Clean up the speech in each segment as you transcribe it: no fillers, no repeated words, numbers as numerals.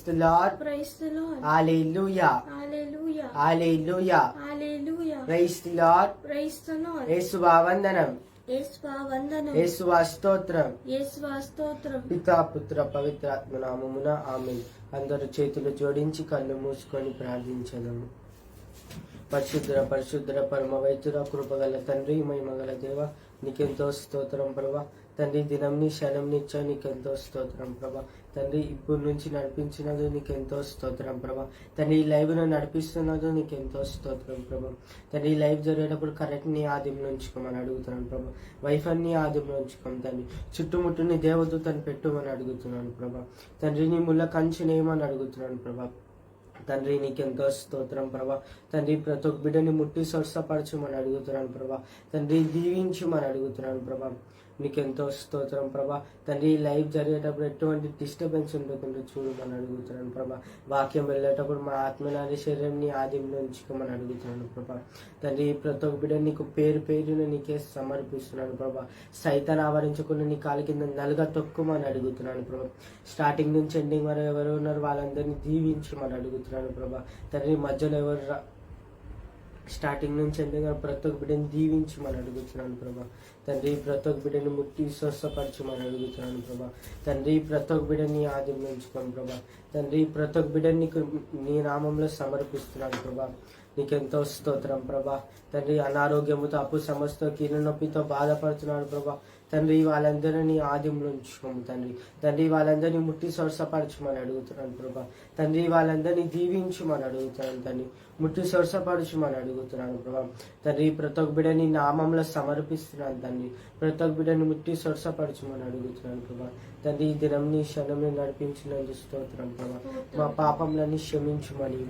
the Lord. Praise the Lord. Hallelujah. Hallelujah. Hallelujah. Hallelujah. Praise the Lord. Praise the Lord. యేసువా వందనం. యేసువా వందనం. యేసువా స్తోత్రం. యేసువా స్తోత్రం. పితా పుత్ర పవిత్రాత్మ నామమున ఆమేన్. అందరూ చేతులు జోడించి కళ్ళు మూసుకొని ప్రార్థించదము. పరిశుద్ధ పరిశుద్ధ పరమ వైద్యుడ కృపగల తండ్రి మహిమగల దేవ నీకెంతో స్తోత్రం ప్రభా. తండ్రి దినంని క్షణంని ఇచ్చా నీకెంతో స్తోత్రం ప్రభా. తండ్రి ఇప్పుడు నుంచి నడిపించినది నీకెంతో స్తోత్రం ప్రభా. తండ్రి ఈ లైవ్ను నడిపిస్తున్నది నీకెంతో స్తోత్రం ప్రభా. తండ్రి ఈ లైవ్ జరిగేటప్పుడు కరెక్ట్ని ఆదిలో ఉంచుకోమని అడుగుతున్నాను ప్రభా. వైఫైని ఆదిలో ఉంచుకోం తండ్రి. చుట్టుముట్టుని దేవదూతను పెట్టుమని అడుగుతున్నాను ప్రభా. తండ్రి నీ ముళ్ళ కంచునేమని అడుగుతున్నాను ప్రభా. తండ్రి నీకెంతో స్తోత్రం ప్రభా. తండ్రి ప్రతి ఒక్క బిడ్డని ముట్టి స్వస్థపరచమని అడుగుతున్నాను ప్రభా. తండ్రి దీవించమని అడుగుతున్నాను ప్రభా. నీకెంతో స్తోత్రం ప్రభా. తండ్రి లైవ్ జరిగేటప్పుడు ఎటువంటి డిస్టర్బెన్స్ ఉండకుండా చూడమని అడుగుతున్నాను ప్రభా. వాక్యం వెళ్ళేటప్పుడు మా ఆత్మనాది శరీరంని ఆదిలో ఉంచుకోమని అడుగుతున్నాను ప్రభా. తండ్రి ప్రతి ఒక్క బిడ్డ నీకు పేరు పేరును నీకే సమర్పిస్తున్నాను ప్రభా. సైతాన్ని ఆవరించకుండా నీ కాలి కింద నలుగా తొక్కుమని అడుగుతున్నాను ప్రభా. స్టార్టింగ్ నుంచి ఎండింగ్ వరకు ఎవరు ఉన్నారు వాళ్ళందరినీ దీవించమని అడుగుతున్నాను ప్రభా. తండ్రి మధ్యలో ఎవరు స్టార్టింగ్ నుంచి ఎండింగ్ ప్రతి ఒక్క బిడ్డని దీవించమని అడుగుతున్నాను ప్రభా. తండ్రి ప్రతి ఒక్క బిడ్డని ముట్టి స్వస్థపరచమని అడుగుతున్నాను ప్రభా. తండ్రి ప్రతి ఒక్క బిడ్డని ఆదిలో ఉంచుకోను ప్రభా. తండ్రి ప్రతి ఒక్క బిడ్డని నీ నామంలో సమర్పిస్తున్నాను ప్రభా. నీకెంతో స్తోత్రం ప్రభా. తండ్రి అనారోగ్యముతో అప్పు సమస్యతో కీళ్ళ నొప్పితో బాధపడుతున్నాడు ప్రభా. తండ్రి వాళ్ళందరినీ ఆదిలో ఉంచుకోము తండ్రి. తండ్రి వాళ్ళందరినీ ముట్టి స్వస్థపరచమని అడుగుతున్నాను ప్రభా. తండ్రి వాళ్ళందరినీ దీవించమని అడుగుతున్నాను తండ్రి. ముట్టి స్వస్థపరచమని అడుగుతున్నాను ప్రభా. తండ్రి ప్రతి ఒక్క బిడ్డని నామంలో సమర్పిస్తున్నాను తండ్రి. ప్రతి ఒక్క బిడ్డని ముట్టి స్వస్థపరచమని అడుగుతున్నాను ప్రభా. తండ్రి ఈ దినంని క్షణంని నడిపించినందుకు స్తోత్రం ప్రభా. మా పాపంలన్నీ క్షమించమని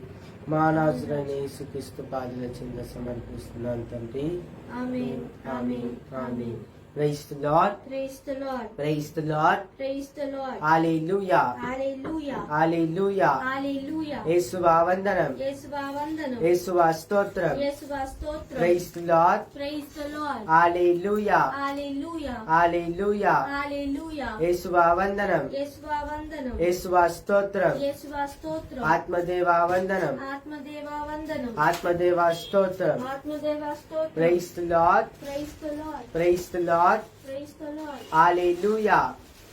మా నాజరైన యేసుక్రీస్తు పాదల చింద సమర్పిస్తున్నాను తండ్రి. ఆమేన్. ఆమేన్. ఆమేన్. Praise the Lord. Praise the Lord. Praise the Lord. Praise the Lord. Hallelujah. Hallelujah. Hallelujah. Hallelujah. యేసువా వందనం. యేసువా వందనం. యేసువా స్తోత్రం. యేసువా స్తోత్రం. Praise the Lord. Praise the Lord. Hallelujah. Hallelujah. Hallelujah. Hallelujah. యేసువా వందనం. యేసువా వందనం. యేసువా స్తోత్రం. యేసువా స్తోత్రం. ఆత్మదేవా వందనం. ఆత్మదేవా వందనం. ఆత్మదేవా స్తోత్రం. ఆత్మదేవా స్తోత్రం. Praise the Lord. Praise the Lord. Praise the Lord. Praise the Lord. Hallelujah.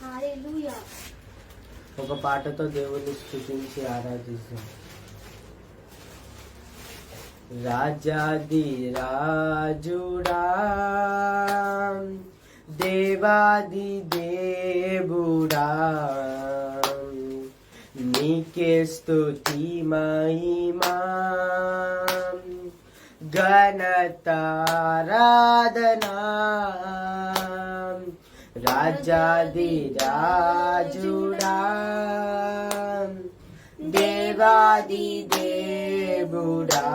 Hallelujah. ఒక పాటతో దేవుని స్తుతించి ఆరాధిస్తాం. రాజాది రాజుడా దేవాది దేవుడా నీకే స్తుతి మహిమా ఘనతారాధనా. రాజాది రాజుడా దేవాది దేవుడా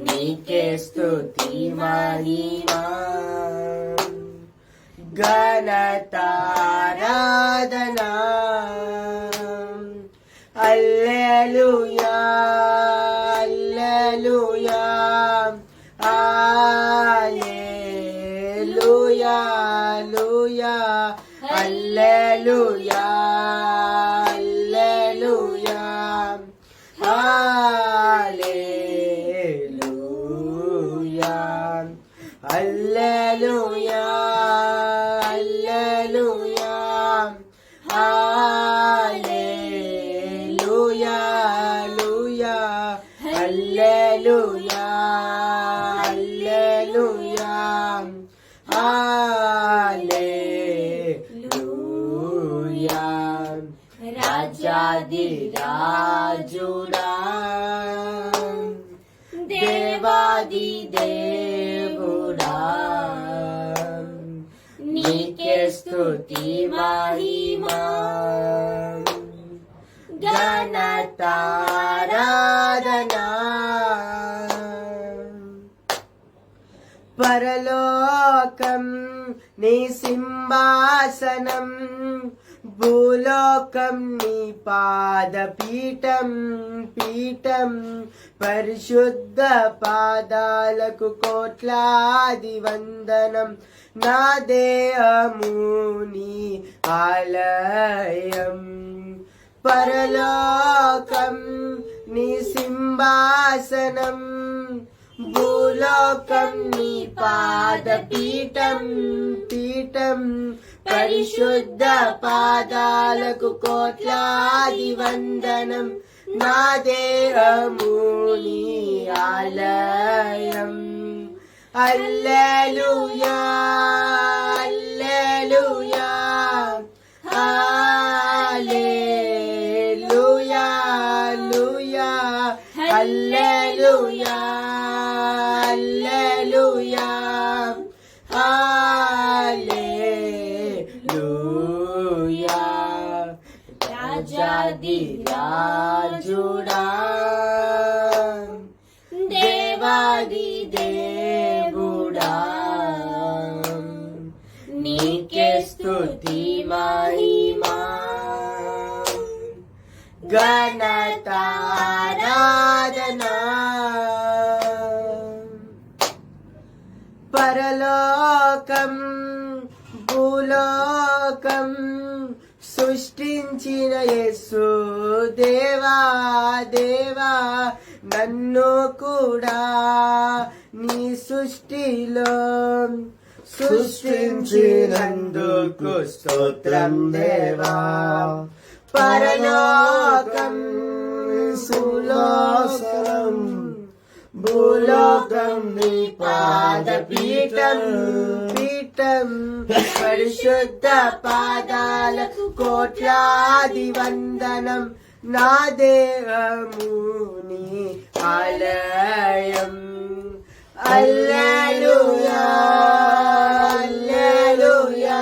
నీకే స్తుతి మహిమా ఘనతారాధనా. హల్లెలూయా హల్లెలూయా హల్లెలూయా హల్లెలూయా హల్లెలూయా హల్లెలూయా హల్లెలూయా హల్లెలూయా హల్లెలూయా హల్లెలూయా హల్లెలూయా హల్లెలూయా. రాజాది రాజుడా దేవాది దేవుడా నీకే స్తుతి మహిమా ఘనతారాధనా. పరలోకం నీ సింహాసనం భూలోకం నీ పాదపీఠం పీఠం పరిశుద్ధ పాదాలకు కోట్లాది వందనం నా దేహము నీ ఆలయం పరలోకం నీ సింహాసనం భూలోకం నీ పాదపీఠం పీఠం పరిశుద్ధ పాదాలకు కోట్లాది వందనం నా దేహము నీ ఆలయం హల్లెలూయా హల్లెలూయా హల్లెలూయా హల్లెలూయా హల్లెలూయా హల్లెలూయా రాజాది రాజుడా దేవాది దేవుడా నీకే స్తుతి మహిమా ఘనత ఆరాధనా పరలోకం భూలోకం సృష్టించిన యేసు దేవా దేవా నన్ను కూడా నీ సృష్టిలో సృష్టించినందుకు స్తోత్రం దేవా పరలోకం సులోకం భూలోకం నీ పాదపీఠం పీఠం పరిశుద్ధ పాదాలకు కోట్లాది వందనం నా దేహము నీ ఆలయం హల్లెలూయా హల్లెలూయా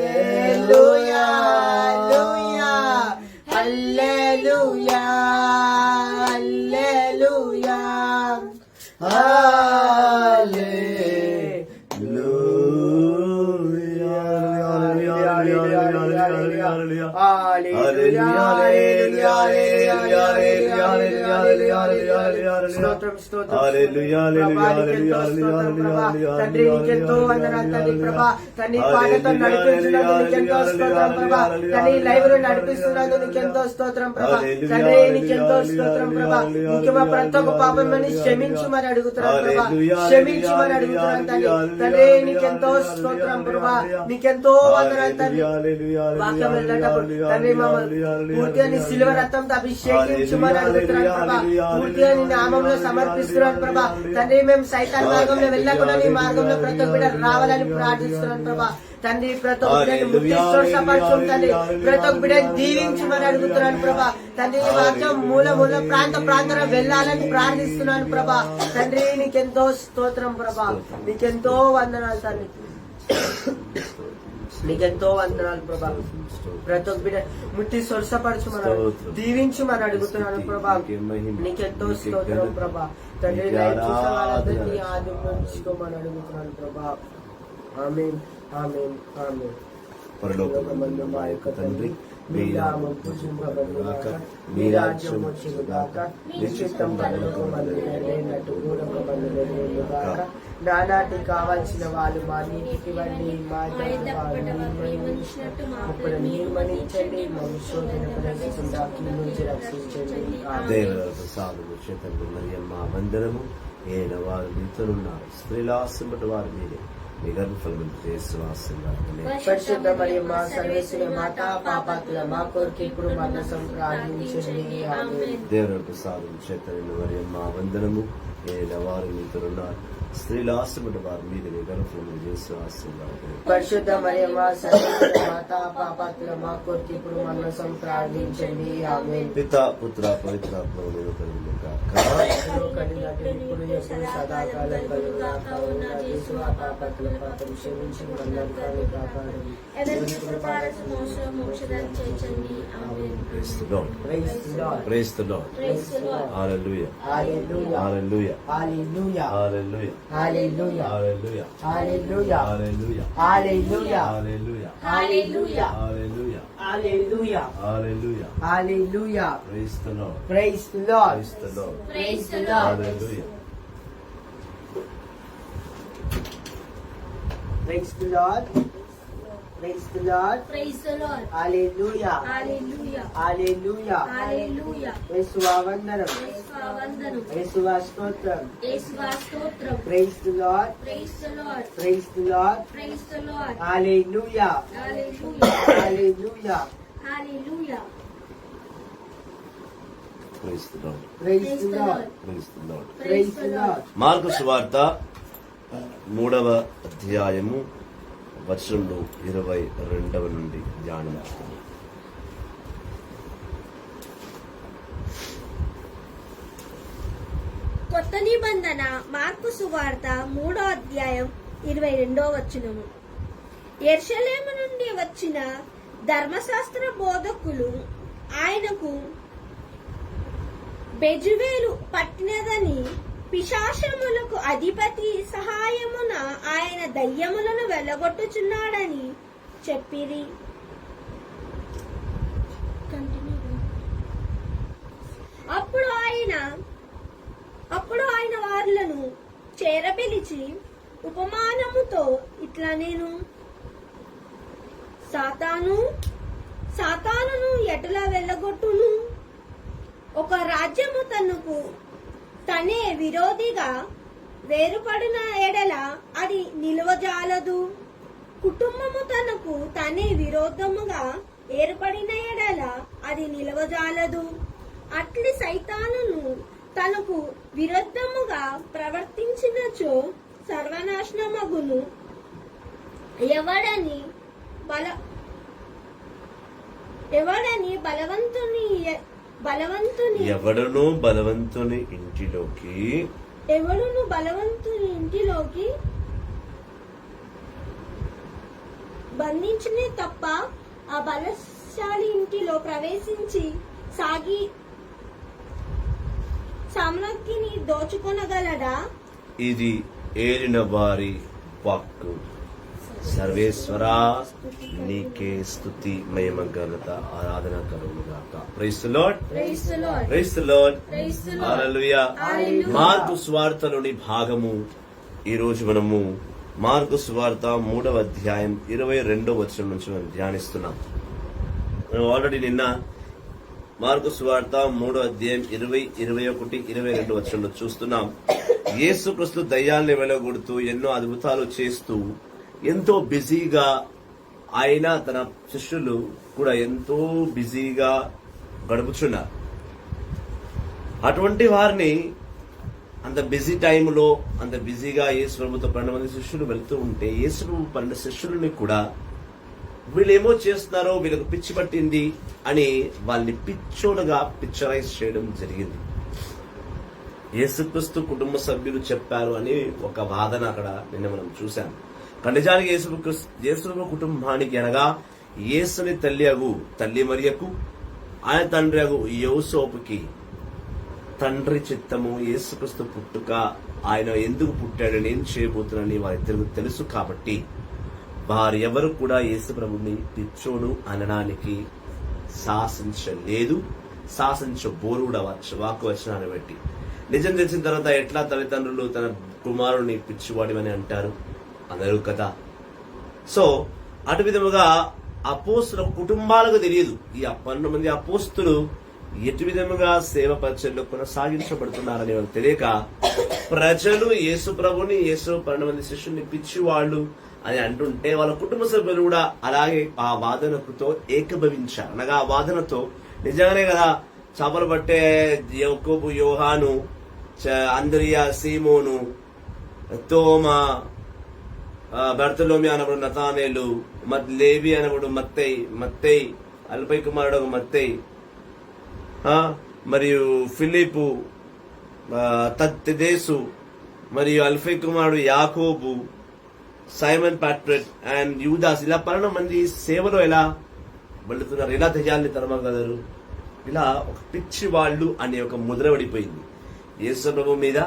హల్లెలూయా హల్లెలూయా హల్లెలూయా తండ్రి నీకెంతో వందనాలు తండ్రి ప్రభా తండ్రి పాటతో నడిపిస్తున్నందుకు నీకెంతో స్తోత్రం ప్రభా తండ్రి లైవ్ లో నడిపిస్తున్నందుకు నీకెంతో స్తోత్రం ప్రభా తండ్రి నీకెంతో స్తోత్రం ప్రభా ముఖ్యమా ప్రతి ఒక్క పాపమని క్షమించమని అడుగుతున్నాను ప్రభా క్షమించమని అడుగుతున్నాను తండ్రి తండ్రి నీకెంతో స్తోత్రం ప్రభా నీకెంతో వందనాలు తండ్రి వాక్యం వెళ్ళేటప్పుడు తండ్రి మమ్మల్ని పూర్తిగా నీ సిలువ రక్తంతో అభిషేకించమని అడుగుతున్నాను ప్రభా పూర్తిగా నీ నామంలో సమర్పిస్తున్నాను ప్రభా తండ్రి మేము సైతాన్ మార్గంలో వెళ్ళకుండా నీ మార్గంలో ప్రతి ఒక్క బిడ్డ రావాలని ప్రార్థిస్తున్నాను ప్రభా తండ్రి ప్రతి ఒక్క బిడ్డని ముట్టిపరచం తండ్రి ప్రతి ఒక్క బిడ్డని దీవించమని అడుగుతున్నాను ప్రభా తండ్రి వాక్యం మూల ప్రాంతంలో వెళ్ళాలని ప్రార్థిస్తున్నాను ప్రభా తండ్రి నీకెంతో స్తోత్రం ప్రభా నీకెంతో వందనాలు తండ్రి నీకెంతో వందనాలు ప్రభా ప్రతి ఒక్క బిడ్డ ముట్టి స్వరసపరచుమని దీవించమని అడుగుతున్నాను ప్రభా నీకెంతో స్తోత్రం ప్రభా తండ్రి వాళ్ళందరినీ ఆదిమని అడుగుతున్నాను ప్రభా ఆమేన్ ఆమేన్ ఆమేన్ పరలోకమందు మా యొక్క తండ్రి మీ నామం పూజింపబడుగాక మీ రాజ్యం వచ్చుగాక మీ చిత్తం పరలోకమందు నెరవేరినట్టు భూలోకమందు నెరవేరుగాక నానాటి కావాల్సిన వాళ్ళు మా నీటికి వండి మా ఇప్పుడు నిర్మణించండి మా శోధన ప్రవేశించకుండా నుంచి రక్షించండి దేవర ప్రసాదము చేతండి మరియమ్మ వందనము ఏన వారు మీతోనున్నారు స్త్రీలాసంబటి వారు మీరే మీ గర్భఫలము యేసువాసంగా పరిశుద్ధ మరియమ్మ సర్వేశ్వరి మాత పాపాత్ముల మా కొరకు ఇప్పుడు మన సంప్రార్థించండి ఆమేన్ దేవర ప్రసాదము చేతండి మరియమ్మ వందనము ఏన వారు మీతోనున్నారు స్త్రీలాసంబటి వారు మీరే మీ గర్భఫలము యేసువాసంగా పరిశుద్ధ మరియమ్మ సర్వేశ్వరి మాత పాపాత్ముల మా కొరకు ఇప్పుడు మన సంప్రార్థించండి ఆమేన్ పితా పుత్ర పవిత్రాత్మ ఇప్పుడు ఎప్పుడు సదాకాలం కలుగుగాక ఉన్న యేసు పాపత్ల పూర్వీకుల పాపం క్షమించి మనందరినీ కాపాడండి. ఎవరికి కృపారస మోక్షదాన్ని చేర్చండి. ఆమేన్. Praise the Lord. Praise the Lord. Praise the Lord. Praise the Lord. Hallelujah. Hallelujah. Hallelujah. Hallelujah. Hallelujah. Hallelujah. Hallelujah. Hallelujah. Hallelujah. Hallelujah. Hallelujah. Hallelujah. Hallelujah. Hallelujah. Hallelujah. Hallelujah. Praise the Lord. Praise the Lord. Praise the Lord. Praise the Lord. Hallelujah. Praise the Lord. Praise the Lord. Praise the Lord. Hallelujah. Hallelujah. Hallelujah. Hallelujah. యేసువా వందనం. యేసువా వందనం. యేసువా స్తోత్రం. యేసువా స్తోత్రం. Praise the Lord. Praise the Lord. Praise the Lord. Praise the Lord. Hallelujah. Hallelujah. Hallelujah. Hallelujah. Praise the Lord. Praise the Lord. Praise the Lord. Praise the Lord. Mark సువార్త 3వ అధ్యాయము వచనములు 22 నుండి ధ్యానించుకుందాం. కొత్త నిబంధన మార్కు సువార్త 3వ అధ్యాయం 22వ వచనము. యెరూషలేము నుండి వచ్చిన ధర్మశాస్త్ర బోధకులు ఆయనకు బెజువేలు పట్టినదని పిశాచములకు అధిపతి సహాయమున ఆయన దయ్యములను వెళ్ళగొట్టుచున్నాడని చెప్పిరి. అప్పుడు ఆయన వారులను చేరపిలిచి ఉపమానముతో ఇట్లా నేను సాతానును ఎటులా వెళ్ళగొట్టును. ఒక రాజ్యము తనకు తనే విరోధిగా వేరుపడిన ఎడల అది నిలువజాలదు. కుటుంబము తనకు తనే విరోధముగా ఏర్పడిన ఎడల అది నిలువజాలదు. అట్లి సైతానును తనకు విరుద్ధముగా ప్రవర్తించినచో సర్వనాశనమగును. ఎవడని ఎవడును బలవంతుని ఇంటిలోకి బంధించిన తప్ప ఆ బలశాలి ఇంటిలో ప్రవేశించి సామ్రాజ్ఞిని దోచుకొనగలడా? ఇది ఏలిన వారి వాక్కు. సర్వేశ్వరా నీకే స్తుతి మహిమ ఘనత ఆరాధన కలుగుగాక. Praise the Lord. Praise the Lord. Praise the Lord. Praise the Lord. హల్లెలూయా. Hallelujah. మార్కు సువార్తలోని భాగము ఈ రోజు మనము మార్కు సువార్త 3వ అధ్యాయం 22వ వచనం నుంచి మనం ధ్యానిస్తున్నాం. మనం ఆల్రెడీ నిన్న మార్కు సువార్త 3వ అధ్యాయం 20, 21, 22 వచనంలో చూస్తున్నాం. యేసుక్రీస్తు దయ్యాల్ని వెలగొడుతూ ఎన్నో అద్భుతాలు చేస్తూ ఎంతో బిజీగా ఆయన తన శిష్యులు కూడా ఎంతో బిజీగా గడుపుచున్నారు. అటువంటి వారిని అంత బిజీ టైంలో అంత బిజీగా యేసు ప్రభుతో 12 మంది శిష్యులు వెళ్తూ ఉంటే యేసు ప్రభు 12 శిష్యులని కూడా వీళ్ళేమో చేస్తున్నారో వీళ్ళకు పిచ్చి పట్టింది అని వాళ్ళని పిచ్చోలుగా పిక్చరైజ్ చేయడం జరిగింది. యేసుక్రీస్తు కుటుంబ సభ్యులు చెప్పారు అని ఒక వాదన అక్కడ నిన్న మనం చూశాం. నిజానికి యేసు కుటుంబానికి అనగా యేసుని తల్లి మరియకు ఆయన తండ్రి యోసేపుకి తండ్రి చిత్తము యేసుక్రీస్తు పుట్టుక ఆయన ఎందుకు పుట్టాడని ఏం చేయబోతున్నాడని వారిద్దరికి తెలుసు. కాబట్టి వారెవరు కూడా యేసు ప్రభుని పిచ్చోడు అనడానికి శాసించబోరు కూడా వాక్కు వచనాన్ని బట్టి. నిజం తెలిసిన తర్వాత ఎట్లా తల్లిదండ్రులు తన కుమారుని పిచ్చివాడివని అంటారు అందరూ కదా. సో అటు విధముగా అపోస్తుల కుటుంబాలకు తెలియదు ఈ 12 మంది అపోస్తులు ఎటు విధముగా సేవ పరిచయంలో కొనసాగించబడుతున్నారని వాళ్ళకి తెలియక ప్రజలు యేసు ప్రభుని 12 మంది శిష్యుల్ని పిచ్చివాళ్ళు అని అంటుంటే వాళ్ళ కుటుంబ సభ్యులు కూడా అలాగే ఆ వాదనతో ఏకభవించారు. అనగా ఆ వాదనతో నిజంగానే కదా చేపలు పట్టే యాకోబు, యోహాను, అంద్రియా, సీమోను, తోమా, బర్తలోమి అనబడు నతానేలు, లేవి అనబడు మత్తయి, అల్పై కుమారుడు మత్తయి, మరియు ఫిలిపు, తత్తెదేసు, మరియు అల్ఫై కుమారుడు యాకోబు, సైమన్ పాట్రెట్ అండ్ యూదాస్, ఇలా 12 మంది సేవలో ఎలా వెళుతున్నారు, ఎలా దయ్యాల్ని తరమగలరు, ఇలా ఒక పిచ్చి వాళ్ళు అనే ఒక ముద్ర పడిపోయింది యేసు ప్రభు మీద,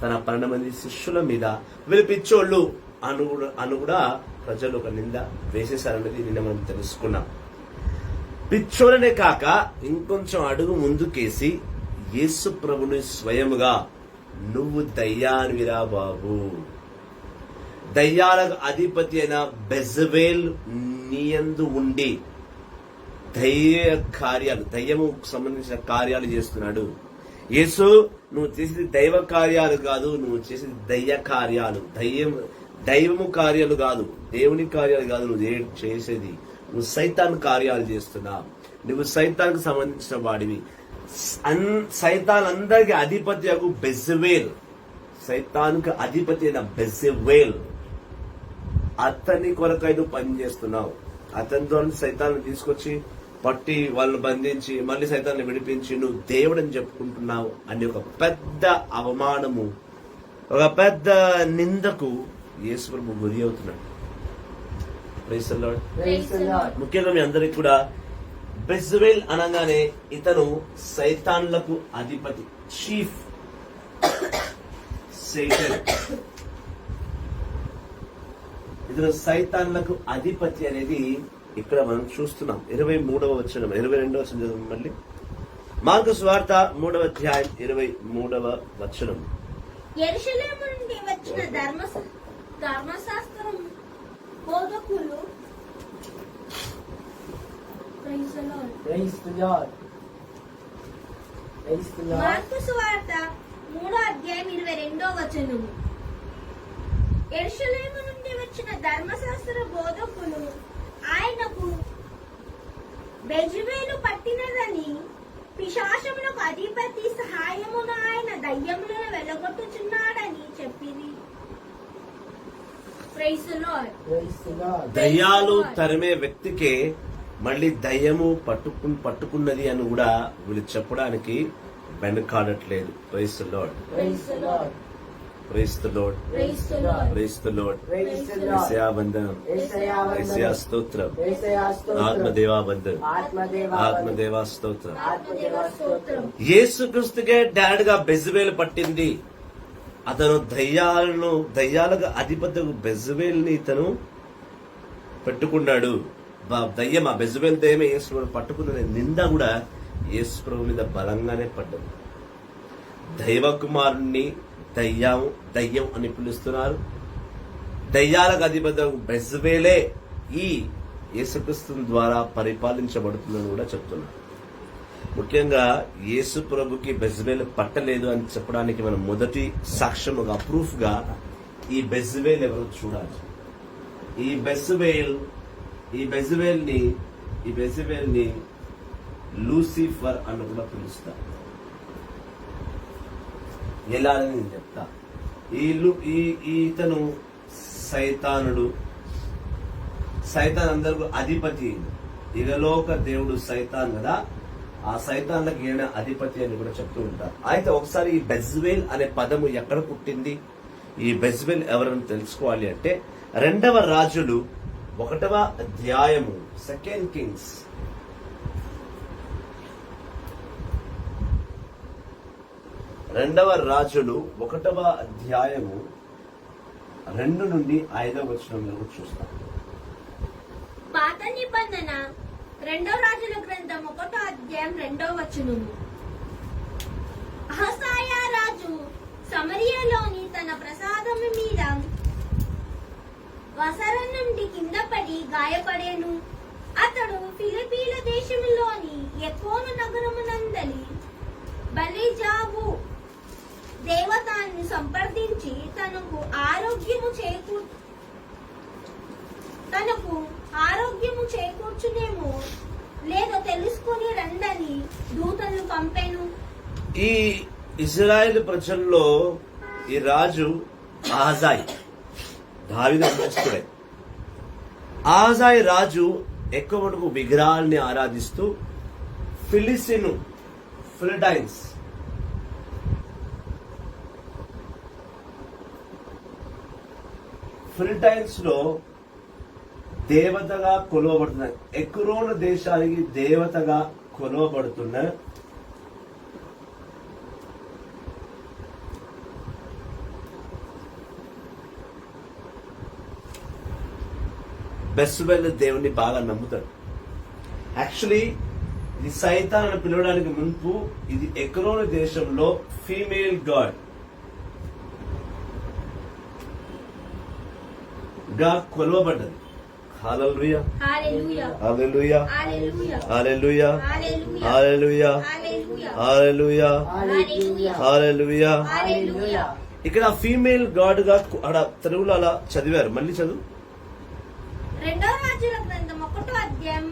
తన 12 మంది శిష్యుల మీద. వీళ్ళు పిచ్చోళ్ళు అను కూడా ప్రజలు ఒక నింద వేసేశారనేది నిన్న మనం తెలుసుకున్నాం. పిచ్చోళ్ళనే కాక ఇంకొంచెం అడుగు ముందుకేసి యేసు ప్రభుని స్వయముగా, నువ్వు దయ్యానివిరా బాబు, దయ్యాలకు అధిపతి అయిన బెజబేల్ నీయందు ఉండి దయ్యము సంబంధించిన కార్యాలు చేస్తున్నాడు. యేసు, నువ్వు చేసేది దైవ కార్యాలు కాదు, నువ్వు చేసేది దయ్య కార్యాలు, దైవము కార్యాలు కాదు, దేవుని కార్యాలు కాదు నువ్వు చేసేది, నువ్వు సైతాన్ కార్యాలు చేస్తున్నావు, నువ్వు సైతానికి సంబంధించిన వాడివి. సైతాన్ అందరికి అధిపతి అగు బెజబేల్, సైతానికి అధిపతి అయిన బెజబేల్, అతని కొరకై నువ్వు పనిచేస్తున్నావు. అతనితో సైతాన్ని తీసుకొచ్చి పట్టి వాళ్ళని బంధించి మళ్ళీ సైతాన్ని విడిపించి నువ్వు దేవుడని చెప్పుకుంటున్నావు అని ఒక పెద్ద అవమానము, ఒక పెద్ద నిందకు యేసు ప్రభు గురి అవుతున్నాడు. Praise the Lord. ముఖ్యంగా మీ అందరికి కూడా బెజబేల్ అనగానే ఇతను సైతాన్లకు అధిపతి, చీఫ్ సైతాన్. ఇతను సైతాన్లకు అధిపతి అనేది ఇక్కడ మనం చూస్తున్నాం. 23వ వచనం, 22వ వచనం చదవండి మళ్ళీ. మార్కు సువార్త 3వ అధ్యాయం 23వ వచనం. యెరూషలేము నుండి వచ్చిన ధర్మశాస్త్రం బోధకులు, మార్కు సువార్త 3వ అధ్యాయం 22వ వచనం. యెరూషలేము నుండి వచ్చిన ధర్మశాస్త్ర బోధకులు ఆయనకు బెజబేలు పట్టినదని, పిశాచములకు అధిపతి సహాయమున ఆయన దయ్యములను వెలగొట్టుచున్నాడని చెప్పింది. దయ్యాలు తరిమే వ్యక్తికే మళ్ళీ దయ్యము పట్టుకున్నది అని కూడా వీళ్ళు చెప్పడానికి వెనుకాడట్లేదు. Praise the lord. Praise the lord. Praise the lord. యేసయ్యా వందనం, యేసయ్యా స్తోత్రం, ఆత్మదేవా వందనం, ఆత్మదేవా స్తోత్రం. యేసుక్రీస్తుకే డాడ్గా బెజబేలు పట్టింది. అతను దయ్యాలకు అధిపతి బెజబేల్ని ఇతను పెట్టుకున్నాడు. దయ్యం, ఆ బెజబేల్ దయ్యమే యేసు పట్టుకున్న నింద కూడా యేసు ప్రభు మీద బలంగానే పడ్డది. దైవ కుమారుణ్ణి దయ్యం అని పిలుస్తున్నారు. దయ్యాలకు అధిపతి బెజబేలే ఈ యేసుక్రీస్తు ద్వారా పరిపాలించబడుతుందని కూడా చెప్తున్నారు. ముఖ్యంగా యేసు ప్రభుకి బెజబేల్ పట్టలేదు అని చెప్పడానికి మనం మొదటి సాక్ష్యముగా, ప్రూఫ్ గా ఈ బెజబేల్ ఎవరు చూడాలి. ఈ బెజబేల్ ని లూసిఫర్ అని కూడా పిలుస్తారు. ఎలా అని నేను చెప్తా. ఈతను సైతానుడు, సైతాన్ అందరికీ అధిపతి. ఇగలోక దేవుడు సైతాన్ కదా, ఆ సైతాన్లకు ఈయన అధిపతి అని కూడా చెప్తూ ఉంటారు. అయితే ఒకసారి ఈ బెజబేల్ అనే పదము ఎక్కడ పుట్టింది, ఈ బెజబేల్ ఎవరని తెలుసుకోవాలి అంటే 2వ రాజులు 1వ అధ్యాయము, 2 Kings 2వ రాజులు 1వ అధ్యాయము 2 నుండి 5వ వచనం వరకు చూస్తాం. పాత నిబంధన 2వ రాజుల గ్రంథం 1వ అధ్యాయం 2వ వచనము. అహసాయా రాజు సమరియలోని తన ప్రసాదము మీద వసరం నుండి కింద పడి గాయపడేను. అతడు ఫిలిపీల దేశంలోని ఎకోను నగరమునందలి బలిజావు దేవతాన్ని సంప్రదించి తనకు ఆరోగ్యము చేకూర్చునేమో లేదో తెలుసుకుని రండని దూతలను పంపెను. ఈ ఇజ్రాయెల్ ప్రజల్లో ఈ రాజు ఆహాజాయి, దావీదు వంశస్థుడే. ఆహాజాయి రాజు ఎక్కువ మటుకు విగ్రహాల్ని ఆరాధిస్తూ ఫిలిడైన్స్ ఫిలిటైన్స్ లో దేవతగా కొలవబడుతున్న, ఎక్రోను దేశానికి దేవతగా కొలవబడుతున్న బెస్బెల్ దేవుని బాగా నమ్ముతాడు. యాక్చువల్లీ ఇది సైతాన్ అని పిలవడానికి మున్పు ఇది ఎక్రోను దేశంలో ఫీమేల్ గాడ్ గా కొలవబడ్డది. హల్లెలూయా, హల్లెలూయా, హల్లెలూయా, హల్లెలూయా, హల్లెలూయా, హల్లెలూయా, హల్లెలూయా, హల్లెలూయా, హల్లెలూయా. హల్లెలూయా. ఇక్కడ ఫీమేల్ గాడ్ గా అక్కడ తెలుగులో అలా చదివారు. మళ్ళీ చదువు. 2వ రాజుల గ్రంథం 1వ అధ్యాయం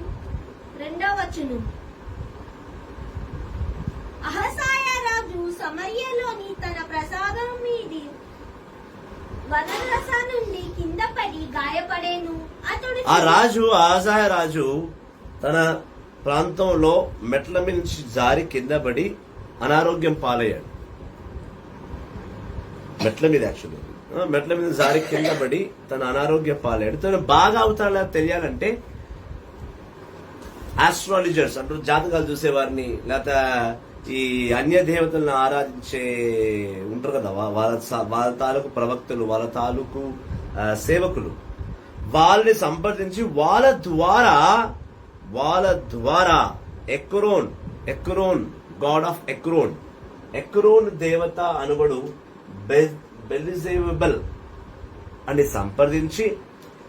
2వ వచనం. అహసాయా రాజు సమర్యలోని తన ప్రసాదం మీది వనరస నుండి కింద పడి గాయపడేను. అతడు ఆ రాజు అహజాయ రాజు తన ప్రాంతంలో మెట్ల మీద నుంచి జారి కింద పడి అనారోగ్యం పాలయ్యాడు. మెట్ల మీద జారి కింద పడి తన అనారోగ్యం పాలయ్యాడు. తను బాగా అవుతాడా తెలియాలంటే ఆస్ట్రాలజర్స్ అంటూ జాతకాలు చూసేవారిని, లేకపోతే ఈ అన్య దేవతలను ఆరాధించే ఉంటారు కదా, వాళ్ళ తాలూకు ప్రవక్తలు, వాళ్ళ తాలూకు సేవకులు, వాళ్ళని సంప్రదించి వాళ్ళ ద్వారా ఎక్రోన్ గాడ్ ఆఫ్ ఎక్రోన్ దేవత అనుబడు బెల్జెబుల్ అని సంప్రదించి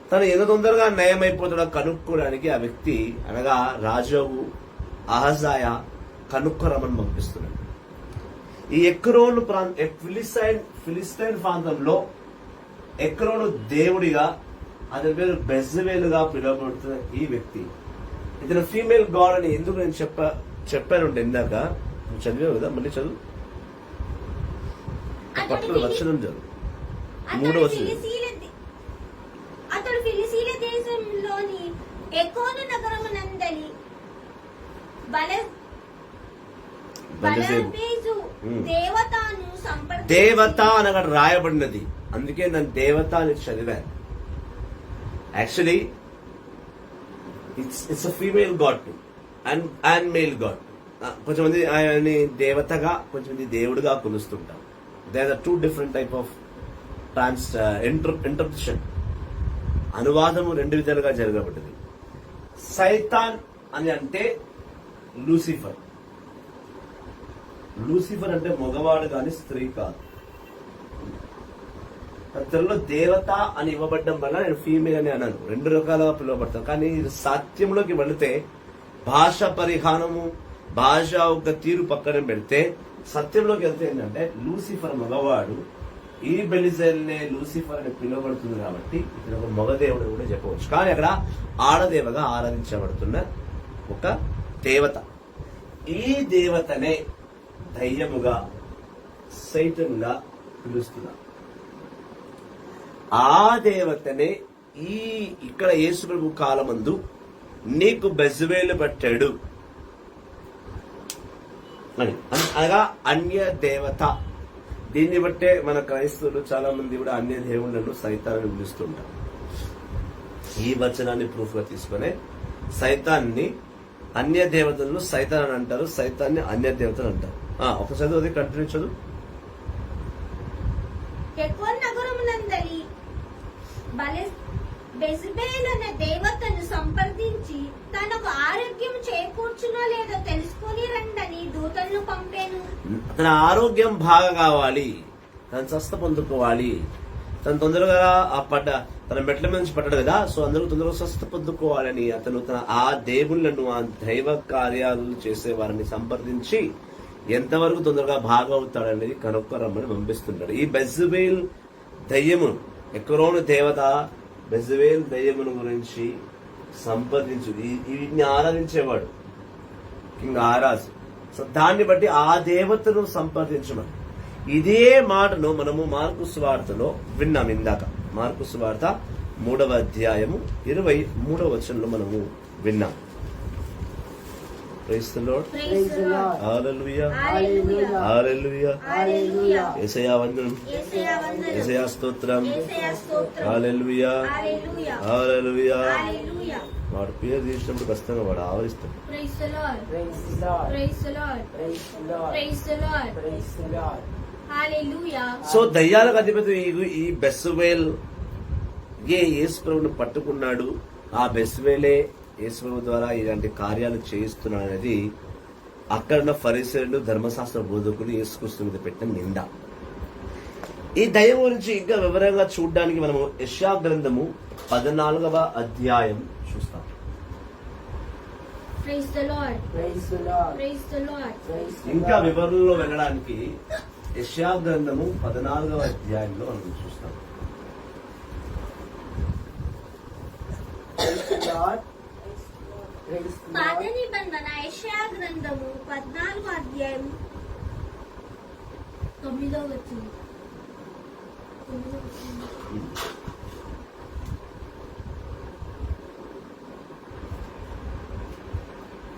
తను ఎంత తొందరగా నయమైపోతాడో కనుక్కోవడానికి ఆ వ్యక్తి అనగా రాజు అహజాయ కనుక్కోరమని పంపిస్తున్నాడు. ఈ ఎక్రోన్ ఫిలిస్టైన్ ప్రాంతంలో ఎక్రోను దేవుడిగా, అతని పేరు బెజ్బేలుగా పిలువబడుతున్న ఈ వ్యక్తి, ఇతను ఫీమేల్ గాడ్ అని ఎందుకు నేను చెప్పాను ఇందాక. చదివావు కదా, మళ్ళీ చదువు. పట్ల వచనం చదువు. 3వ వచనం. అతడు ఫిలిస్తీన్ల దేశంలోని ఎకోను నగరమునందలి దేవత అనగా రాయబడినది, అందుకే నన్ను దేవత అని చదివాను. Actually it's a female god to and male god. కొంచెంమంది ఆయన్ని దేవతగా, కొంచెంమంది దేవుడిగా కొలుస్తుంటాం. There are 2 different type of interpretation. అనువాదము 2 విధాలుగా జరగబడ్డది. సైతాన్ అని అంటే లూసిఫర్ అంటే మగవాడు కాని స్త్రీ కాదు. తెలుగులో దేవత అని ఇవ్వబడ్డం వల్ల నేను ఫీమేల్ అని అన్నాను. 2 రకాలుగా పిలువబడతాను. కానీ సత్యంలోకి వెళితే భాష పరిహానము, భాష ఒక తీరు పక్కన పెడితే సత్యంలోకి వెళ్తే ఏంటంటే లూసిఫర్ మగవాడు, ఈ బెలిజెల్నే లూసిఫర్ అని పిలువబడుతుంది కాబట్టి ఇక్కడ ఒక మగదేవుడు కూడా చెప్పవచ్చు. కానీ అక్కడ ఆడదేవగా ఆరాధించబడుతున్న ఒక దేవత. ఈ దేవతనే దయ్యముగా, సైతంగా పిలుస్తున్నారు. ఆ దేవతనే ఇక్కడ యేసుప్రభు కాలమందు నీకు బెజ్బేలు పట్టాడు అని అనగా అన్య దేవత. దీన్ని బట్టే మన క్రైస్తవులు చాలా మంది కూడా అన్య దేవుళ్లను సైతాన్ని పిలుస్తుంటారు. ఈ వచనాన్ని ప్రూఫ్ గా తీసుకునే సైతాన్ని, అన్య దేవతలను సైతాన్ అని అంటారు, సైతాన్ని అన్య దేవతలు అంటారు. ఒక చదువు, అది కంటిన్యూ చదువు. నగరమునందలి బెజ్బేలు అనే దేవతను సంప్రదించి తనకు ఆరోగ్యం చేకూర్చునో లేదో తెలుసుకుని రండని దూతలను పంపాను. తన ఆరోగ్యం బాగా కావాలి, తను స్వస్థ పొందుకోవాలి, తను తొందరగా తన మెట్ల మీద నుంచి పడ్డాడు కదా, సో అందరూ తొందరగా స్వస్థ పొందుకోవాలని అతను ఆ దేవుళ్లను, ఆ దైవ కార్యాలు చేసే వారిని సంప్రదించి ఎంతవరకు తొందరగా బాగా అవుతాడనేది కనుక్కోరమ్మని పంపిస్తుంటాడు. ఈ బెజ్బేల్ దయ్యమును, ఎక్రోను దేవత బెజ్బేల్ దయ్యమును గురించి సంప్రదించు, వీటిని ఆరాధించేవాడు కింగ్ ఆరాజు. సో దాన్ని బట్టి ఆ దేవతను సంప్రదించమని ఇదే మాటను మనము మార్కు సువార్తలో విన్నాం. ఇందాక మార్కు సువార్త 3వ అధ్యాయము 23వ వచనంలో మనము విన్నాం. Praise the Lord. Praise the Lord. హల్లెలూయా, Hallelujah. హల్లెలూయా. Hallelujah. యేసయ్యా వందనం, యేసయ్యా వందనం. యేసయ్యా స్తోత్రం. యేసయ్యా స్తోత్రం. హల్లెలూయా, Hallelujah. హల్లెలూయా. Hallelujah. వాడు పేరు తీసినప్పుడు ఖచ్చితంగా వాడు ఆవరిస్తాడు. Praise the Lord. Praise the Lord. Praise the Lord. Praise the Lord. Praise the Lord. Praise the Lord. Hallelujah. So దయ్యాలకు అధిపతి ఈ బెస్సువేల్ యేసు ప్రభువును పట్టుకున్నాడు. ఆ బెస్సువేలే యేసు ప్రభు ద్వారా ఇలాంటి కార్యాలు చేయిస్తున్నాడు అనేది అక్కడ ఫరిసేయులు, ధర్మశాస్త్ర బోధకులు యేసుక్రీస్తు మీద పెట్టిన నింద. ఈ దయ్యం గురించి ఇంకా వివరంగా చూడడానికి మనము యెషయా గ్రంథము 14వ అధ్యాయం చూస్తాం. Praise the Lord. Praise the Lord. Praise the Lord. Praise the ఇంకా Lord. వివరణలో వెళ్ళడానికి యెషయా గ్రంథము 14వ అధ్యాయంలో మనం చూస్తాం. Praise the Lord. Praise the పాత Lord. నిబంధన యెషయా గ్రంథము 14వ అధ్యాయం 9వ వచనం.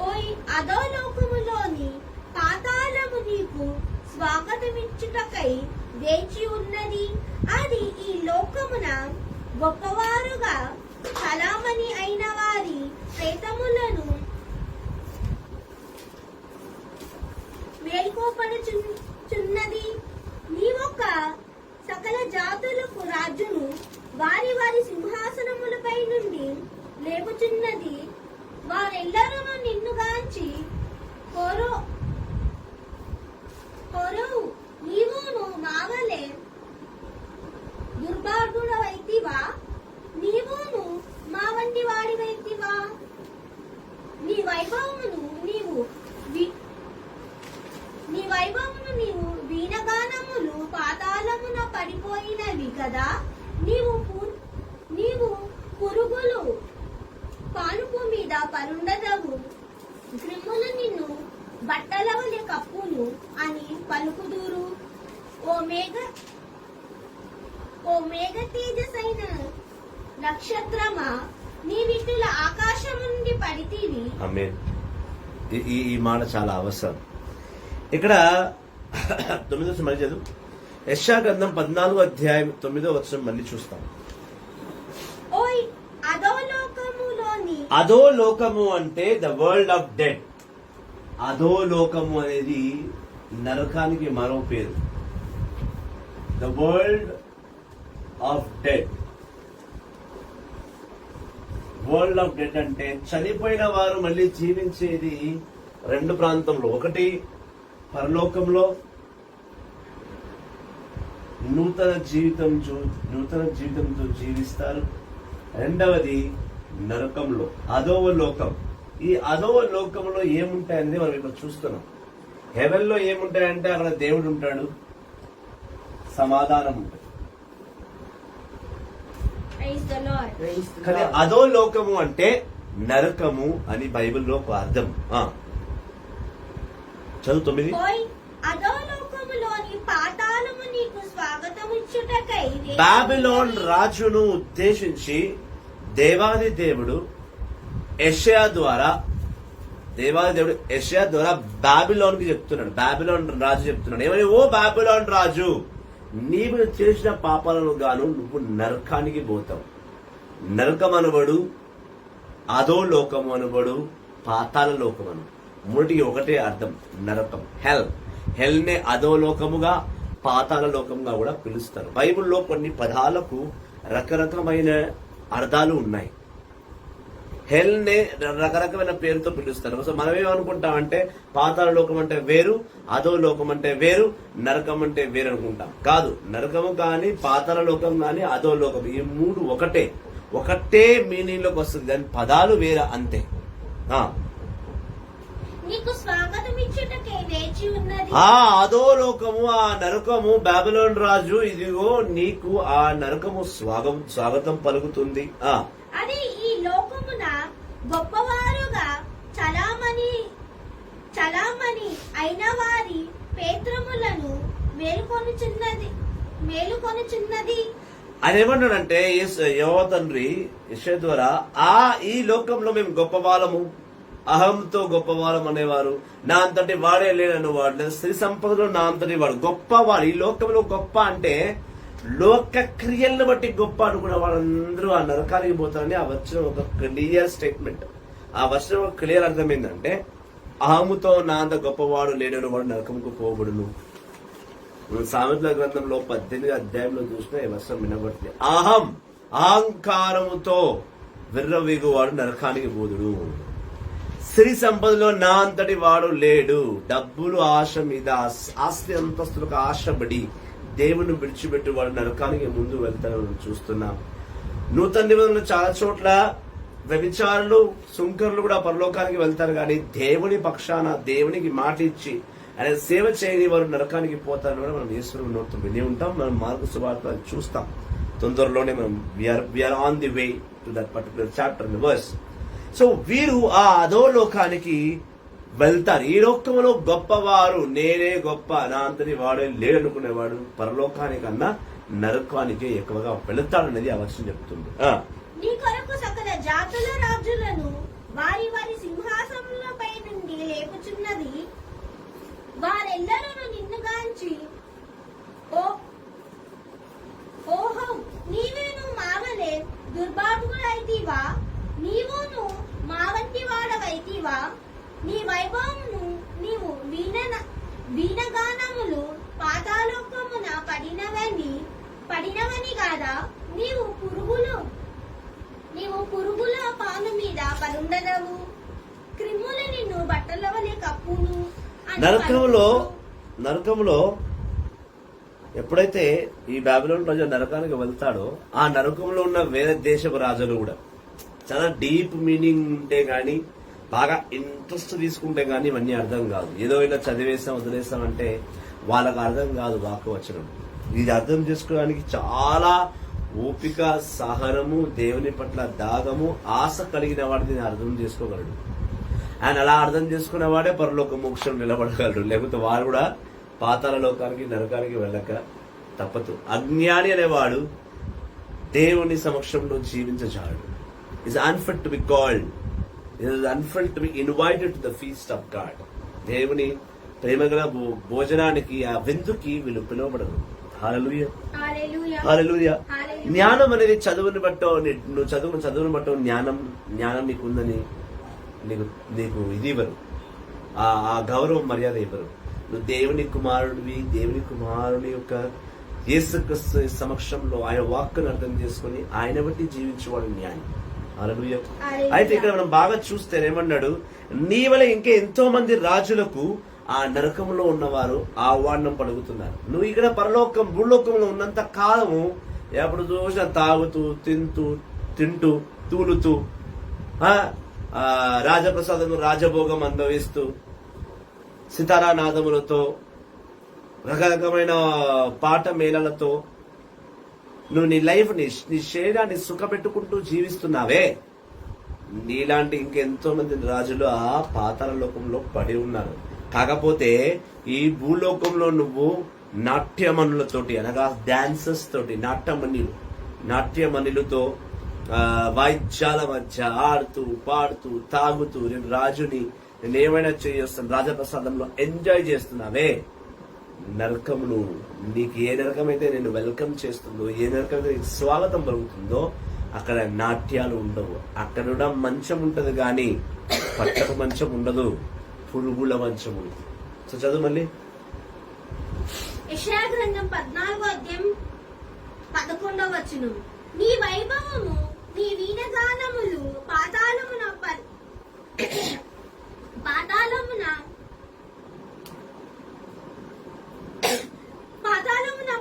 ఓయ్ అధోలోకములోని పాతాళము నీకు స్వాగతమిచ్చుటకై వేచి ఉన్నది. అది ఈ లోకమున గొప్పవారుగా చలామణి అయిన వారి ప్రేతములను మేల్కోపడుచున్నది. నీవొక సకల జాతులకు రాజును వారి వారి సింహాసనములపై నుండి లేపుచున్నది. వారెల్లరూ నిన్నుగాంచి కోరవు నీవును మావలే దుర్మార్గుడవైతివా? నీవును మా వంటి వాడివైతివా? నీ వైభవమును నీవు వీణగానములు పాతాళమున పడిపోయినవి కదా. నీవు పురుగులు పానుపు మీద పరుండదవు. క్రిములు నిన్ను బట్టల వలె కప్పును అని పలుకుదురు. ఓ మేఘ తేజసైన నక్షత్రమా, నీ విటుల ఆకాశం నుండి పడితివి. ఆమేన్. ఈ మాట చాలా అవసరం. ఇక్కడ 9వ వచనం మళ్ళీ చదువు. యెషయా గ్రంథం 14వ అధ్యాయం 9వ వచనం మళ్ళీ చూస్తాం. ఓయ్ అధోలోకములోని అధోలోకము అంటే ద వరల్డ్ ఆఫ్ డెడ్. అధోలోకము అనేది నరకానికి మరో పేరు. The world of dead. World of dead అంటే చనిపోయిన వారు మళ్ళీ జీవించేది రెండు ప్రాంతంలో. ఒకటి పరలోకంలో నూతన జీవితంతో జీవిస్తారు. రెండవది నరకంలో అధోవ లోకం. ఈ అధోవ లోకంలో ఏముంటాయని మనం ఇక్కడ చూస్తున్నాం. హెవెన్ లో ఏముంటాయంటే అక్కడ దేవుడు ఉంటాడు, సమాధానం ఉంటుంది. Praise the Lord. Praise the కానీ Lord. అధో లోకము అంటే నరకము అని బైబిల్లో ఒక అర్థం. చదువు 9. ఓయ్ అధోలోకములోని పాతాళము నీకు స్వాగతమిచ్చుటకై వేచి బాబిలోన్ ఉన్నది. రాజును ఉద్దేశించి దేవాది దేవుడు యెషయా ద్వారా బాబిలోన్ కి చెప్తున్నాడు. బాబిలోన్ రాజు చెప్తున్నాడు ఏమని? ఓ బాబిలోన్ రాజు, నీవు చేసిన పాపాలను గాను నువ్వు నరకానికి పోతావు. నరకం అనబడు, అధో లోకం అనబడు, పాతాళ లోకం అను మూటికి ఒకటే అర్థం, నరకం. హెల్ నే అధో లోకముగా పాతాళ లోకముగా కూడా పిలుస్తారు. బైబిల్లో కొన్ని పదాలకు రకరకమైన అర్థాలు ఉన్నాయి. హెల్ నే రకరకమైన పేరుతో పిలుస్తారు. సో మనం ఏమనుకుంటామంటే పాతాళ లోకం అంటే వేరు, అధో లోకం అంటే వేరు, నరకం అంటే వేరు అనుకుంటాం. కాదు, నరకము కానీ పాతాళ లోకం కానీ అధో లోకం ఈ మూడు ఒకటే మీనింగ్ లోకి వస్తుంది. దాని పదాలు వేరే అంతే. నీకు స్వాగతమిచ్చుటకై వేచి ఉన్నది. ఆ అధో లోకము, ఆ నరకము, బాబిలోన్ రాజు ఇదిగో నీకు ఆ నరకము స్వాగతం పలుకుతుంది. అది ఈ లోకమున గొప్పవారుగా చలామణి అయిన వారి పేత్రములను మేలుకొనుచున్నది. ఆయన ఏమంటాడంటే యెహోవా తండ్రి యెషయా ద్వారా ఈ లోకంలో మేము గొప్ప వాళ్ళము, అహంతో గొప్పవారం అనేవారు, నా అంతటి వాడే లేనను వాడు, లేదా స్త్రీ సంపదలో నా అంతటి వాడు గొప్పవాడు. ఈ లోకంలో గొప్ప అంటే లోక క్రియలను బట్టి గొప్ప అనుకున్న వాళ్ళందరూ ఆ నరకానికి పోతారని ఆ వచనం ఒక క్లియర్ స్టేట్మెంట్. ఆ వచనం ఒక క్లియర్ అర్థం ఏంటంటే అహముతో నా అంత గొప్పవాడు లేడని వాడు నరకంకు పోబడును. సామెతల గ్రంథంలో 18వ అధ్యాయంలో చూసిన ఈ వచనం వినబడుతుంది. అహంకారముతో విర్రవీగువాడు నరకానికి పోదుడు. స్త్రీ సంపదలో నా అంతటి వాడు లేడు. డబ్బులు ఆశ మీద, ఆస్తి అంతస్తులకు ఆశపడి దేవుని విడిచిపెట్టి వాడు నరకానికి ముందు వెళ్తారని చూస్తున్నాం. నూతన నిబంధనలు చాలా చోట్ల వ్యభిచారులు, సుంకరులు కూడా పరలోకానికి వెళ్తారు, కానీ దేవుని పక్షాన దేవునికి మాట ఇచ్చి ఆయన సేవ చేయని వారు నరకానికి పోతారని కూడా మనం యేసు నోటితో విని ఉంటాం. మనం మార్కు సువార్త చూస్తాం తొందరలోనే. మనం we are on the way to that particular chapter in verse. So వీరు ఆ అధోలోకానికి వెళ్తారు. ఈ లోకంలో గొప్పవారు నేనే గొప్ప, నా అంతటి వాడే లేడనుకునేవాడు పరలోకానికన్నా నరకానికే ఎక్కువగా వెళతాడనేది ఆ వచనం చెప్తుంది. నీ కొరకు సకల జాతుల రాజులను వారి వారి సింహాసనములపై నుండి లేపుచున్నది. వారెల్లరూ నిన్నుగాంచి ఓహో నీవేను మావలే దుర్భాగ్యుడైతివా, నీవును మా వంటి వాడవైతివా, నీ వైభవమును నీవు వీణగానములు పాతాళోకమున పడినవని కాదా, నీవు పురుగుల పాను మీద పరుండదవు, క్రిములు నిన్ను బట్టల వలె కప్పును. నరకంలో ఎప్పుడైతే ఈ బాబిలోన్ రాజు నరకానికి వెళ్తాడో ఆ నరకంలో ఉన్న వేరే దేశపు రాజులు కూడా చాలా డీప్ మీనింగ్ ఉంటే గానీ, బాగా ఇంట్రెస్ట్ తీసుకుంటే గానీ ఇవన్నీ అర్థం కాదు. ఏదో ఇలా చదివేస్తాం వదిలేస్తాం అంటే వాళ్ళకి అర్థం కాదు వాక్యవచనం. ఇది అర్థం చేసుకోవడానికి చాలా ఓపిక, సహనము, దేవుని పట్ల దాగము, ఆశ కలిగిన వాడు దీన్ని అర్థం చేసుకోగలడు. ఆయన అలా అర్థం చేసుకునేవాడే పరలోక మోక్షం నిలబడగలడు. లేకపోతే వారు కూడా పాతాళ లోకానికి, నరకానికి వెళ్ళక తప్పదు. అజ్ఞాని అనేవాడు దేవుని సమక్షంలో జీవించచాడు. is unfit to be called, is unfit to be invited to the feast of God. దేవుని ప్రేమగల భోజనానికి, ఆ విందుకి వీళ్ళు పిలువబడరు. హల్లెలూయా, హల్లెలూయా. జ్ఞానం అనేది చదువుని బట్టో, నువ్వు చదువుని బట్టో జ్ఞానం నీకుందని నీకు ఇది ఇవ్వరు, ఆ గౌరవం మర్యాద ఇవ్వరు. నువ్వు దేవుని కుమారుడివి, దేవుని కుమారుని యొక్క యేసుక్రీస్తు సమక్షంలో ఆయన వాక్కును అర్థం చేసుకుని ఆయన బట్టి జీవించేవాడు న్యాయం. హల్లెలూయా. అయితే ఇక్కడ మనం బాగా చూస్తే ఏమన్నాడు, నీ వల్ల ఇంకా ఎంతో మంది రాజులకు ఆ నరకంలో ఉన్నవారు ఆహ్వానం పలుకుతున్నారు. నువ్వు ఇక్కడ భూలోకంలో ఉన్నంత కాలము ఎప్పుడు చూసినా తాగుతూ, తింటూ తూలుతూ, రాజప్రసాదము, రాజభోగం అనుభవిస్తూ, సితారానాదములతో, రకరకమైన పాట మేళలతో నువ్వు నీ లైఫ్ నీ శరీరాన్ని సుఖపెట్టుకుంటూ జీవిస్తున్నావే. నీలాంటి ఇంకెంతో మంది రాజులు ఆ పాతాళ లోకంలో పడి ఉన్నారు. కాకపోతే ఈ భూలోకంలో నువ్వు నాట్యమణులతోటి, అనగా డాన్సర్స్ తోటి, నాట్యమణులతో వాయిద్యాల మధ్య ఆడుతూ, పాడుతూ, తాగుతూ నేను రాజుని, నేను ఏమైనా చేస్తాను, రాజప్రసాదంలో ఎంజాయ్ చేస్తున్నావే. నరకమును, నీకు ఏ నరకమైతే నేను వెల్కమ్ చేస్తుందో, ఏ నరకమైతే నీకు స్వాగతం పలుకుతుందో అక్కడ నాట్యాలు ఉండవు. అక్కడ మంచం ఉంటది కానీ పట్టక మంచం ఉండదు, పురుగుల మంచం ఉంది. సో చదువు మళ్ళీ. యెషయా గ్రంథం 14వ అధ్యాయం 11వ వచనం. నీ వైభవము, నీ వీణగానములు పాతాళమున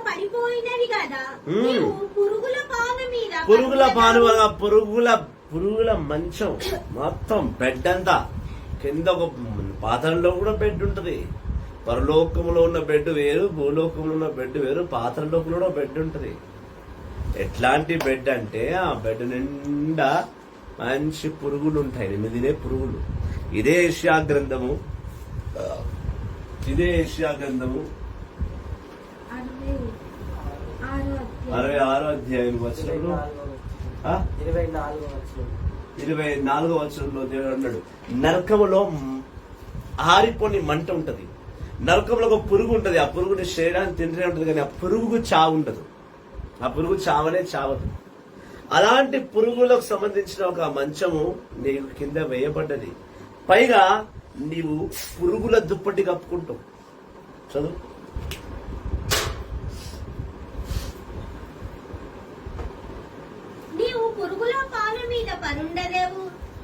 పడిపోయినవి కదా, నీవు పురుగుల పురుగుల మంచం మొత్తం బెడ్ అంతా కింద. ఒక పాత్రలో కూడా బెడ్ ఉంటది. పరలోకంలో ఉన్న బెడ్ వేరు, భూలోకంలో ఉన్న బెడ్ వేరు, పాత్రలో కూడా బెడ్ ఉంటది. ఎట్లాంటి బెడ్ అంటే ఆ బెడ్ నిండా మంచి పురుగులు ఉంటాయి, 8 పురుగులు. ఇదే యెషయా గ్రంథము 66వ అధ్యాయం వచనంలో 24వ వచనం. 24వ వచనంలో దేవుడు అన్నాడు, నరకములో ఆరిపోని మంట ఉంటది, నరకంలో ఒక పురుగు ఉంటది, ఆ పురుగుని శరీరాన్ని తింటూనే ఉంటది, కానీ ఆ పురుగుకు చావు ఉండదు, ఆ పురుగు చావనే చావదు. అలాంటి పురుగులకు సంబంధించిన ఒక మంచము నీకు కింద వేయబడ్డది, పైగా నీవు పురుగుల దుప్పటి కప్పుకుంటావు. చదువు. నీవు పురుగుల పాల మీద పరుండలేవు,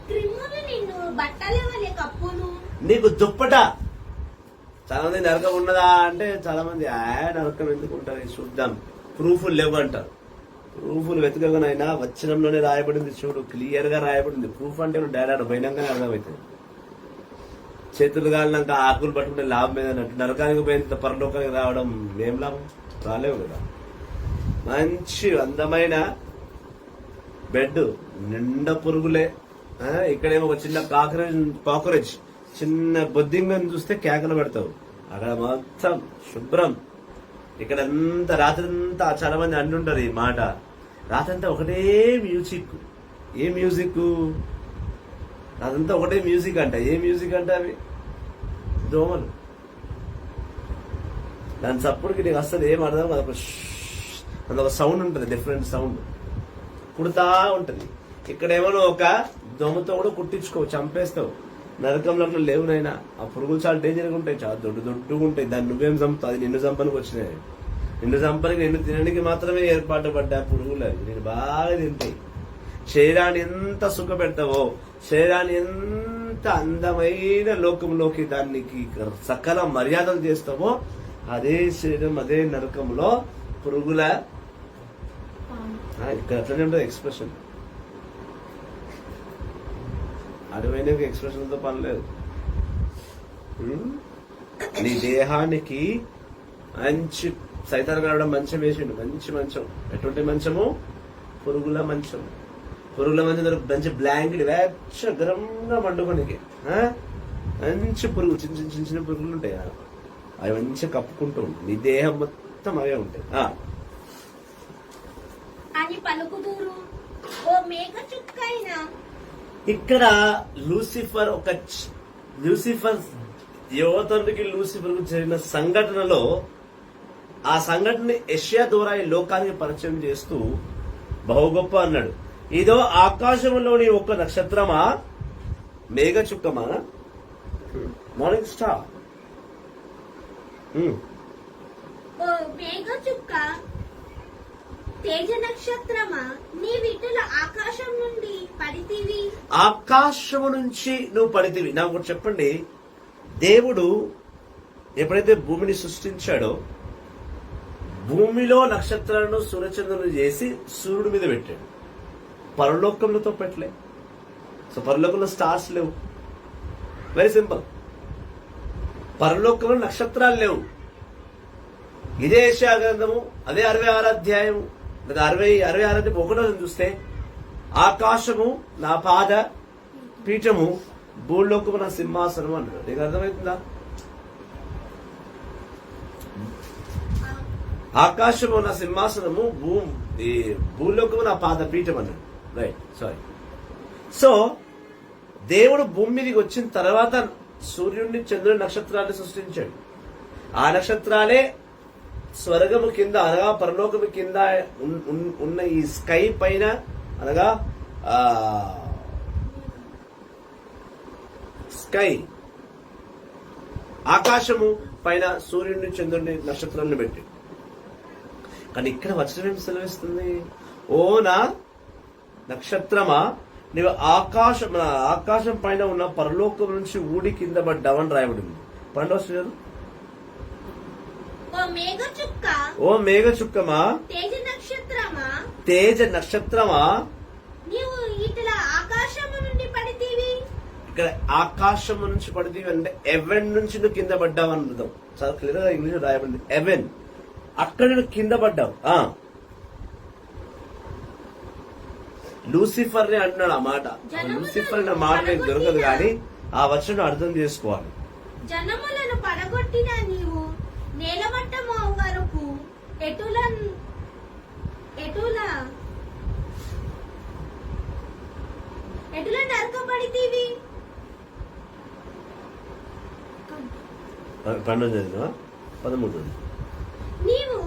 క్రిములు నిన్ను బట్టల వలె కప్పును. నీకు దుప్పట. చాలా మంది నరకం ఉన్నదా అంటే చాలా మంది నరకం ఎందుకు ఉంటుంది చూద్దాం, ప్రూఫ్లు లేవు అంటారు. ప్రూఫ్లు వెతకగానైనా వచనంలోనే రాయబడింది, చూడు క్లియర్ గా రాయబడింది. ప్రూఫ్ అంటే నువ్వు డైరెక్ట్ పోయినాకనే అర్థమవుతుంది. చేతులు కాలినాక ఆకులు పట్టుకుంటే లాభం ఏదన్నట్టు, నరకానికి పోయిన పరలోకానికి రావడం ఏం లాభం? రాలేవు కదా. మంచి అందమైన బెడ్ నిండా పురుగులే, ఇక్కడేమో ఒక చిన్న కాకరేజ్ చిన్న బొద్దింగని చూస్తే కేకలు పెడతావు, అక్కడ మొత్తం శుభ్రం. ఇక్కడ అంతా రాత్రంతా చాలా మంది అంటుంటారు ఈ మాట, రాత్రంతా ఒకటే మ్యూజిక్. ఏ మ్యూజిక్? రాత్రంతా ఒకటే మ్యూజిక్ అంట. ఏ మ్యూజిక్ అంటే అవి దోమలు. దాని చప్పుడుకి నీకు అసలు ఏం అర్థం, అదొక సౌండ్ ఉంటుంది, డిఫరెంట్ సౌండ్ కుడతా ఉంటది. ఇక్కడేమో ఒక దోమతో కూడా కుట్టించుకో, చంపేస్తావు. నరకంలో లేవునైనా ఆ పురుగులు చాలా డేంజర్గా ఉంటాయి, చాలా దొడ్డుగా ఉంటాయి. దాన్ని నువ్వేం చంపుతావు? అది నిన్ను చంపనికి వచ్చినాయి. నిన్ను చంపనికి, నిన్ను తినడానికి మాత్రమే ఏర్పాటు పడ్డా పురుగులు. అవి నేను బాగా తింటాయి. శరీరాన్ని ఎంత సుఖ పెడతావో, శరీరాన్ని ఎంత అందమైన లోకంలోకి దానికి సకల మర్యాదలు చేస్తావో, అదే శరీరం అదే నరకంలో పురుగుల ఇక్కడ అట్లనే ఉంటుంది ఎక్స్ప్రెషన్. అడవైన ఎక్స్ప్రెషన్ తో పని లేదు. నీ దేహానికి మంచి సైతాన్ కావడం మంచం వేసిండు, మంచి మంచం. ఎటువంటి మంచము? పురుగుల మంచం. పురుగుల మంచం మంచి బ్లాంకెట్ వెచ్చ గరంగా వండుకోనికి మంచి పురుగు, చిన్న చిన్న చిన్న చిన్న పురుగులు ఉంటాయి, అవి మంచిగా కప్పుకుంటూ ఉంటాయి. నీ దేహం మొత్తం అవే ఉంటాయి అని పలుకుదూరు. ఓ మేఘ చుక్కైనా. ఇక్కడ లూసిఫర్ యువతండ్రికి లూసిఫర్ కు జరిగిన సంఘటనలో ఆ సంఘటన యెషయా ద్వారా ఈ లోకానికి పరిచయం చేస్తూ బహు గొప్ప అన్నాడు. ఇదో ఆకాశంలోని ఒక నక్షత్రమా, మేఘ చుక్కమా, మార్నింగ్ స్టార్. ఓ మేఘ చుక్క, తేజ నక్షత్రమా, నీ విటుల ఆకాశం నుండి పడితివి. ఆకాశము నుంచి నువ్వు పడితివి. నాకు ఒకటి చెప్పండి, దేవుడు ఎప్పుడైతే భూమిని సృష్టించాడో భూమిలో నక్షత్రాలను సూర్యచంద్రులను చేసి సూర్యుడి మీద పెట్టాడు. పరలోకంలో పెట్టలే. సో పరలోకంలో స్టార్స్ లేవు. Very simple. పరలోకంలో నక్షత్రాలు లేవు. ఇదే యెషయా గ్రంథము, అదే 66వ అధ్యాయము, లేదా 66 ఒకటో చూస్తే ఆకాశము నా పాద పీఠము, భూలోకము నా సింహాసనం అన్నాడు. నీకు అర్థమవుతుందా? ఆకాశము నా సింహాసనము, భూలోకము నా పాద పీఠం అన్నాడు. Right, sorry. సో దేవుడు భూమి మీదకి వచ్చిన తర్వాత సూర్యుడిని, చంద్రుని, నక్షత్రాన్ని సృష్టించాడు. ఆ నక్షత్రాలే స్వర్గము కింద అనగా పరలోకము కింద ఉన్న ఈ స్కై పైన అనగా స్కై ఆకాశము పైన సూర్యుడిని, చంద్రుడిని, నక్షత్రాలను పెట్టి. కానీ ఇక్కడ వచనం ఏం సెలవిస్తుంది? ఓ నా నక్షత్రమా, నీవు ఆకాశం పైన ఉన్న పరలోకం నుంచి ఊడి కింద పడ్డావని రాయబడింది. 12వ శ్లోకం. ఓ మేఘ చుక్కమా, తేజ నక్షత్రమా, నీవు ఇట్లా ఆకాశము నుండి పడితీవి. ఇక్కడ ఆకాశము నుంచి పడితీవి అంటే ఎవెన్ నుంచి నువ్వు కింద పడ్డావు అని అర్థం. చాలా క్లియర్ గా ఇంగ్లీష్ రాయబడింది, ఎవెన్. అక్కడ నువ్వు కింద పడ్డావు. లూసిఫర్ ని అంటున్నాడు ఆ మాట. లూసిఫర్ అనే మాట నీకు దొరకదు, కానీ ఆ వచనం అర్థం చేసుకోవాలి. జనములను పడగొట్టిన నీవు నేలమట్టము వరకు ఎటుల 12 చదివా 13. నీవు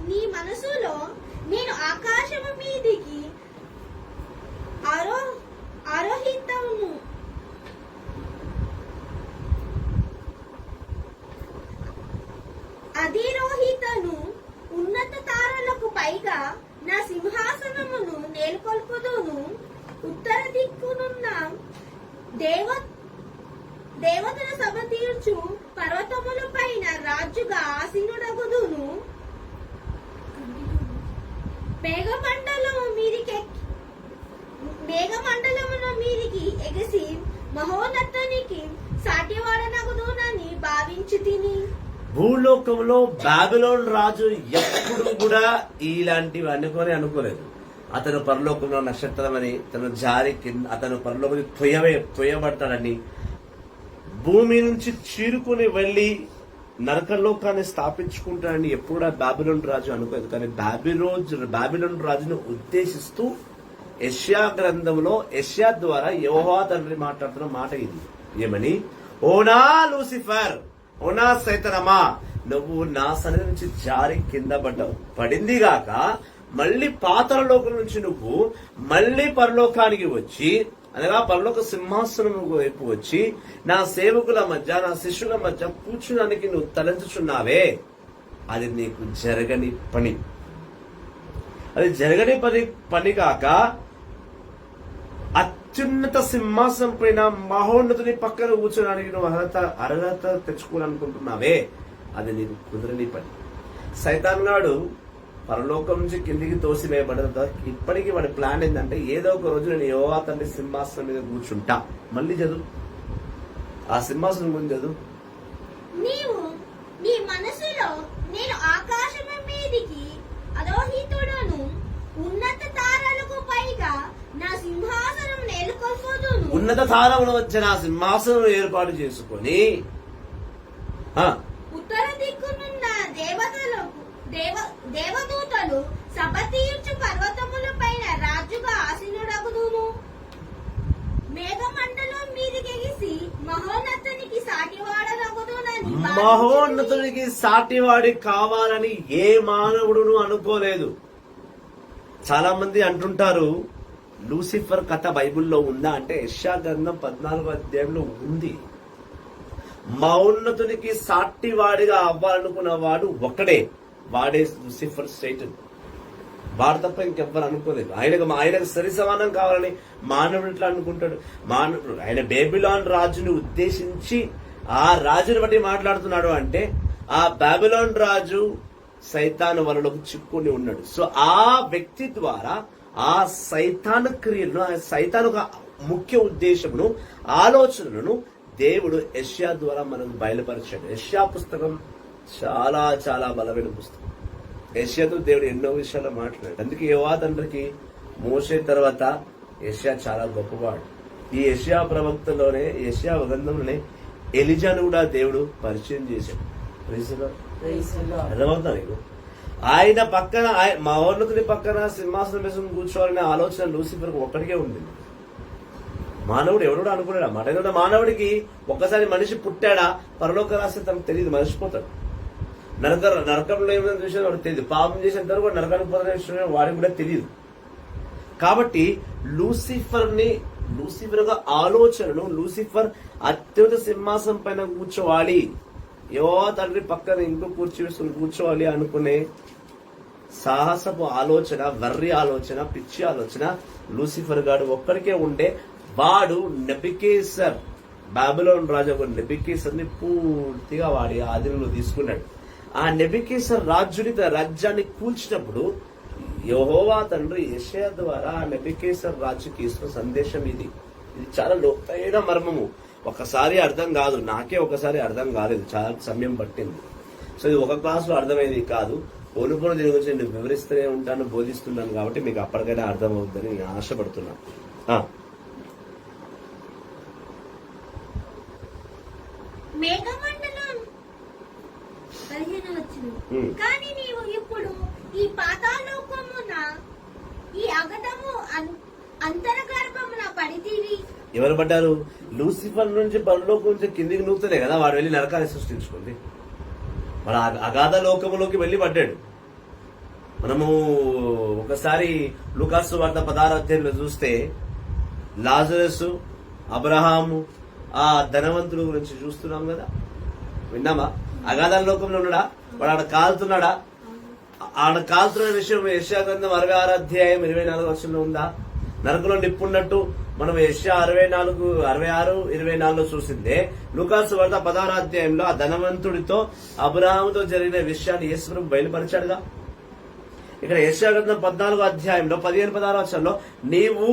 నీ మనసులో నేను ఆకాశము మీదికి ఆరోహితమును అధిరోహితను ఉన్నత తారలకు పైగా నా సింహాసనమును నేలకొల్పుదును. ఉత్తర దిక్కునున్న దేవతల సభ తీర్చు పర్వతముల పైన రాజుగా ఆసీనుడగుదును. మేఘమండలమున మీదికి ఎగసి మహోన్నతునికి సాటివాడనగుదునని భావించి తిని. భూలోకంలో బాబిలోన్ రాజు ఎప్పుడు కూడా ఇలాంటివి అనుకోలేదు. అతను పరలోకంలో నక్షత్రమని, అతను పరలోకం తొయ్యబడతాడని, భూమి నుంచి చీరుకుని వెళ్లి నరకలోకాన్ని స్థాపించుకుంటాడని ఎప్పుడా బాబిలోన్ రాజు అనుకోలేదు. కానీ బాబిలోన్ రాజును ఉద్దేశిస్తూ యెషయా గ్రంథంలో యెషయా ద్వారా యెహోవా తండ్రి మాట్లాడుతున్న మాట ఇది. ఏమని? ఓనా లూసిఫర్, ఓనా సైతానమా, నువ్వు నా సన్నిధి నుంచి జారి కింద పడింది గాక మళ్ళీ పాతాళలోకం నుంచి నువ్వు మళ్ళీ పరలోకానికి వచ్చి, అనగా పరలోక సింహాసనం వైపు వచ్చి నా సేవకుల మధ్య, నా శిష్యుల మధ్య కూర్చున్నానికి నువ్వు తలంచుచున్నావే, అది నీకు జరగని పని. అది జరగని పని కాక అత్యున్నత సింహాసనం పైన మహోన్నతుని పక్కన కూర్చోడానికి నువ్వు అర్హత తెచ్చుకోవాలనుకుంటున్నావే, అది నీకు కుదరని పని. సైతాన్ గాడు పరలోకం నుంచి కిందికి తోసివేయబడిన తర్వాత ఇప్పటికీ వాడి ప్లాన్ ఏంటంటే ఏదో ఒక రోజు నేను యెహోవా తండ్రి సింహాసనం మీద కూర్చుంటా. మళ్ళీ చదువు, ఆ సింహాసనం గురించి చదువు. నీవు నీ మనసులో నేను ఆకాశము మీదికి అరోహితుడను, ఉన్నత తారలకు పైగా నా సింహాసనం నేలకొల్పుదును. ఉన్నత తారముల వచ్చి నా సింహాసనం ఏర్పాటు చేసుకొని ఉత్తర దిక్కునున్న దేవదూతలు సభ తీర్చు పర్వతముల పైన రాజుగా ఆసీనుడగుదును. మేఘమండలం మీదికెగిసి మహోన్నతునికి సాటివాడనగుదునని. మహోన్నతునికి సాటివాడి కావాలని ఏ మానవుడును అనుకోలేదు. చాలా మంది అంటుంటారు లూసిఫర్ కథ బైబిల్లో ఉందా అంటే యెషయా గ్రంథం 14వ అధ్యాయంలో ఉంది. మహోన్నతునికి సాటివాడిగా అవ్వాలనుకున్న వాడు ఒకడే, వాడే లూసిఫర్, సైటన్. వాడు తప్ప ఇంకెవ్వరు అనుకోలేదు. ఆయనకు సరి సమానం కావాలని మానవుడు ఇట్లా అనుకుంటాడు. ఆయన బేబిలాన్ రాజుని ఉద్దేశించి ఆ రాజుని బట్టి మాట్లాడుతున్నాడు అంటే ఆ బాబిలోన్ రాజు సైతాను వలలోకి చిక్కుని ఉన్నాడు. సో ఆ వ్యక్తి ద్వారా ఆ సైతాను క్రియలను, ఆ సైతాను ముఖ్య ఉద్దేశమును, ఆలోచనలను దేవుడు యెషయా ద్వారా మనకు బయలుపరిచాడు. యెషయా పుస్తకం చాలా చాలా బలమైన పుస్తకం. యెషయాతో దేవుడు ఎన్నో విషయాలు మాట్లాడాడు. అందుకే యెహోవా తండ్రికి మోషే తర్వాత యెషయా చాలా గొప్పవాడు. ఈ యెషయా ప్రవక్తలోనే, యెషయా గ్రంథంలోనే ఎలిజాను కూడా దేవుడు పరిచయం చేశాడు. అర్థమవుతా నీకు? ఆయన పక్కన, మహోన్నతుని పక్కన సింహాసనం వేసుకుని కూర్చోవాలనే ఆలోచన లూసిఫర్కి ఒక్కడికే ఉంది. మానవుడు ఎవడు అనుకున్నాడా మాట? ఎందుకంటే మానవుడికి ఒక్కసారి మనిషి పుట్టాడా పరలోక రాస్తే తనకు తెలియదు, మర్చిపోతాడు. నరకంలో ఏమైనా విషయం వాడికి తెలియదు. పాపం చేసిన తర్వాత కూడా నరకానికి పోతున్న విషయం వాడికి కూడా తెలియదు. కాబట్టి లూసిఫర్ ఆలోచనను, లూసిఫర్ అత్యున్నత సింహాసనం పైన కూర్చోవాలి, యెహోవా తండ్రి పక్కన ఇంకో కూర్చోవాలి అనుకునే సాహసపు ఆలోచన, వర్రి ఆలోచన, పిచ్చి ఆలోచన లూసిఫర్ గాడు ఒక్కడికే ఉండే. వాడు నెబుకద్నెజర్, బాబిలోన్ రాజు నెబుకద్నెజర్ ని పూర్తిగా వాడి ఆధీనంలో తీసుకున్నాడు. ఆ నెబుకద్నెజర్ రాజ్యాన్ని కూల్చినప్పుడు యెహోవా తండ్రి యెషయా ద్వారా ఆ నెబుకద్నెజర్ రాజుకి ఇస్తున్న సందేశం ఇది. ఇది చాలా లోతైన మర్మము. ఒకసారి అర్థం కాదు, నాకే ఒకసారి అర్థం కాలేదు, చాలా సమయం పట్టింది. సో ఇది ఒక క్లాసులో అర్థమైంది కాదు. పోను దీని గురించి నేను వివరిస్తూనే ఉంటాను, బోధిస్తున్నాను. కాబట్టి మీకు అప్పటికైనా అర్థం అవుతుందని నేను ఆశపడుతున్నాను. మేఘమండలం 15 వచ్చింది. కానీ నీవు ఇప్పుడు ఈ పాతాళలోకమున, ఈ అగధము అంతరగర్భమున పడితివి. ఎవరు పడ్డారు? లూసిఫర్ నుంచి పరలోకం నుంచి కిందికి నూకుతూనే కదా వాడు వెళ్ళి నరకాన్ని సృష్టించుకుంది. వాడు అగాధ లోకములోకి వెళ్ళి పడ్డాడు. మనము ఒకసారి లూకాసు వార్త 16వ అధ్యాయంలో చూస్తే లాజరసు, అబ్రహాము, ఆ ధనవంతుల గురించి చూస్తున్నాం కదా, విన్నామా? అగాధ లోకంలో ఉన్నాడా? వాడు ఆడ కాలుతున్నాడా? ఆడ కాలుతున్న విషయం యెషయా గ్రంథం 66వ అధ్యాయం 24వ వచనంలో ఉందా? నరకంలో నిప్పున్నట్టు మనం యెషయా 66-24లో చూసిందే. లూకాసు వార్త 16వ అధ్యాయంలో ఆ ధనవంతుడితో అబ్రహాముతో జరిగిన విషయాన్ని యేసు బయలుపరిచాడుగా. ఇక్కడ యెషయా గ్రంథం 14వ అధ్యాయంలో 15-16 వచనంలో నీవు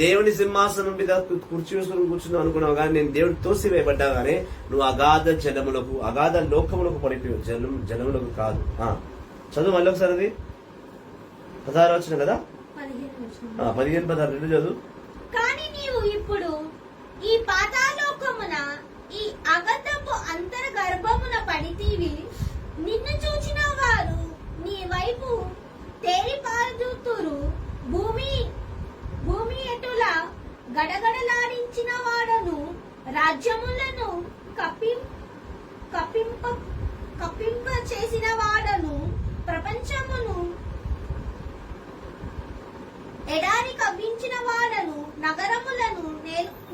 దేవుని సింహాసనం మీద కుర్చీ వేసుకుని కూర్చున్నావు అనుకున్నావు కానీ నేను దేవుడు తోసివేయబడ్డా గానీ నువ్వు అగాధ జనములకు, అగాధ లోకములకు పడిపోయావు, జనములకు కాదు. చదువు మళ్ళీ ఒకసారి, అది 16 వచనం కదా, 15-16 రెండు చదువు. కానీ నీవు ఇప్పుడు ఈ పాతాళలోకమున ఈ అగధపు అంతర్గర్భమున పడితీవి. నిన్ను చూచిన వారు నీ వైపు తేరిపారుతురు. భూమి ఎటుల గడగడలాడించిన వాడను రాజ్యములను కప్పింప చేసిన వాడను ప్రపంచమును ఎడారి కవ్వించిన వాడను నగరములను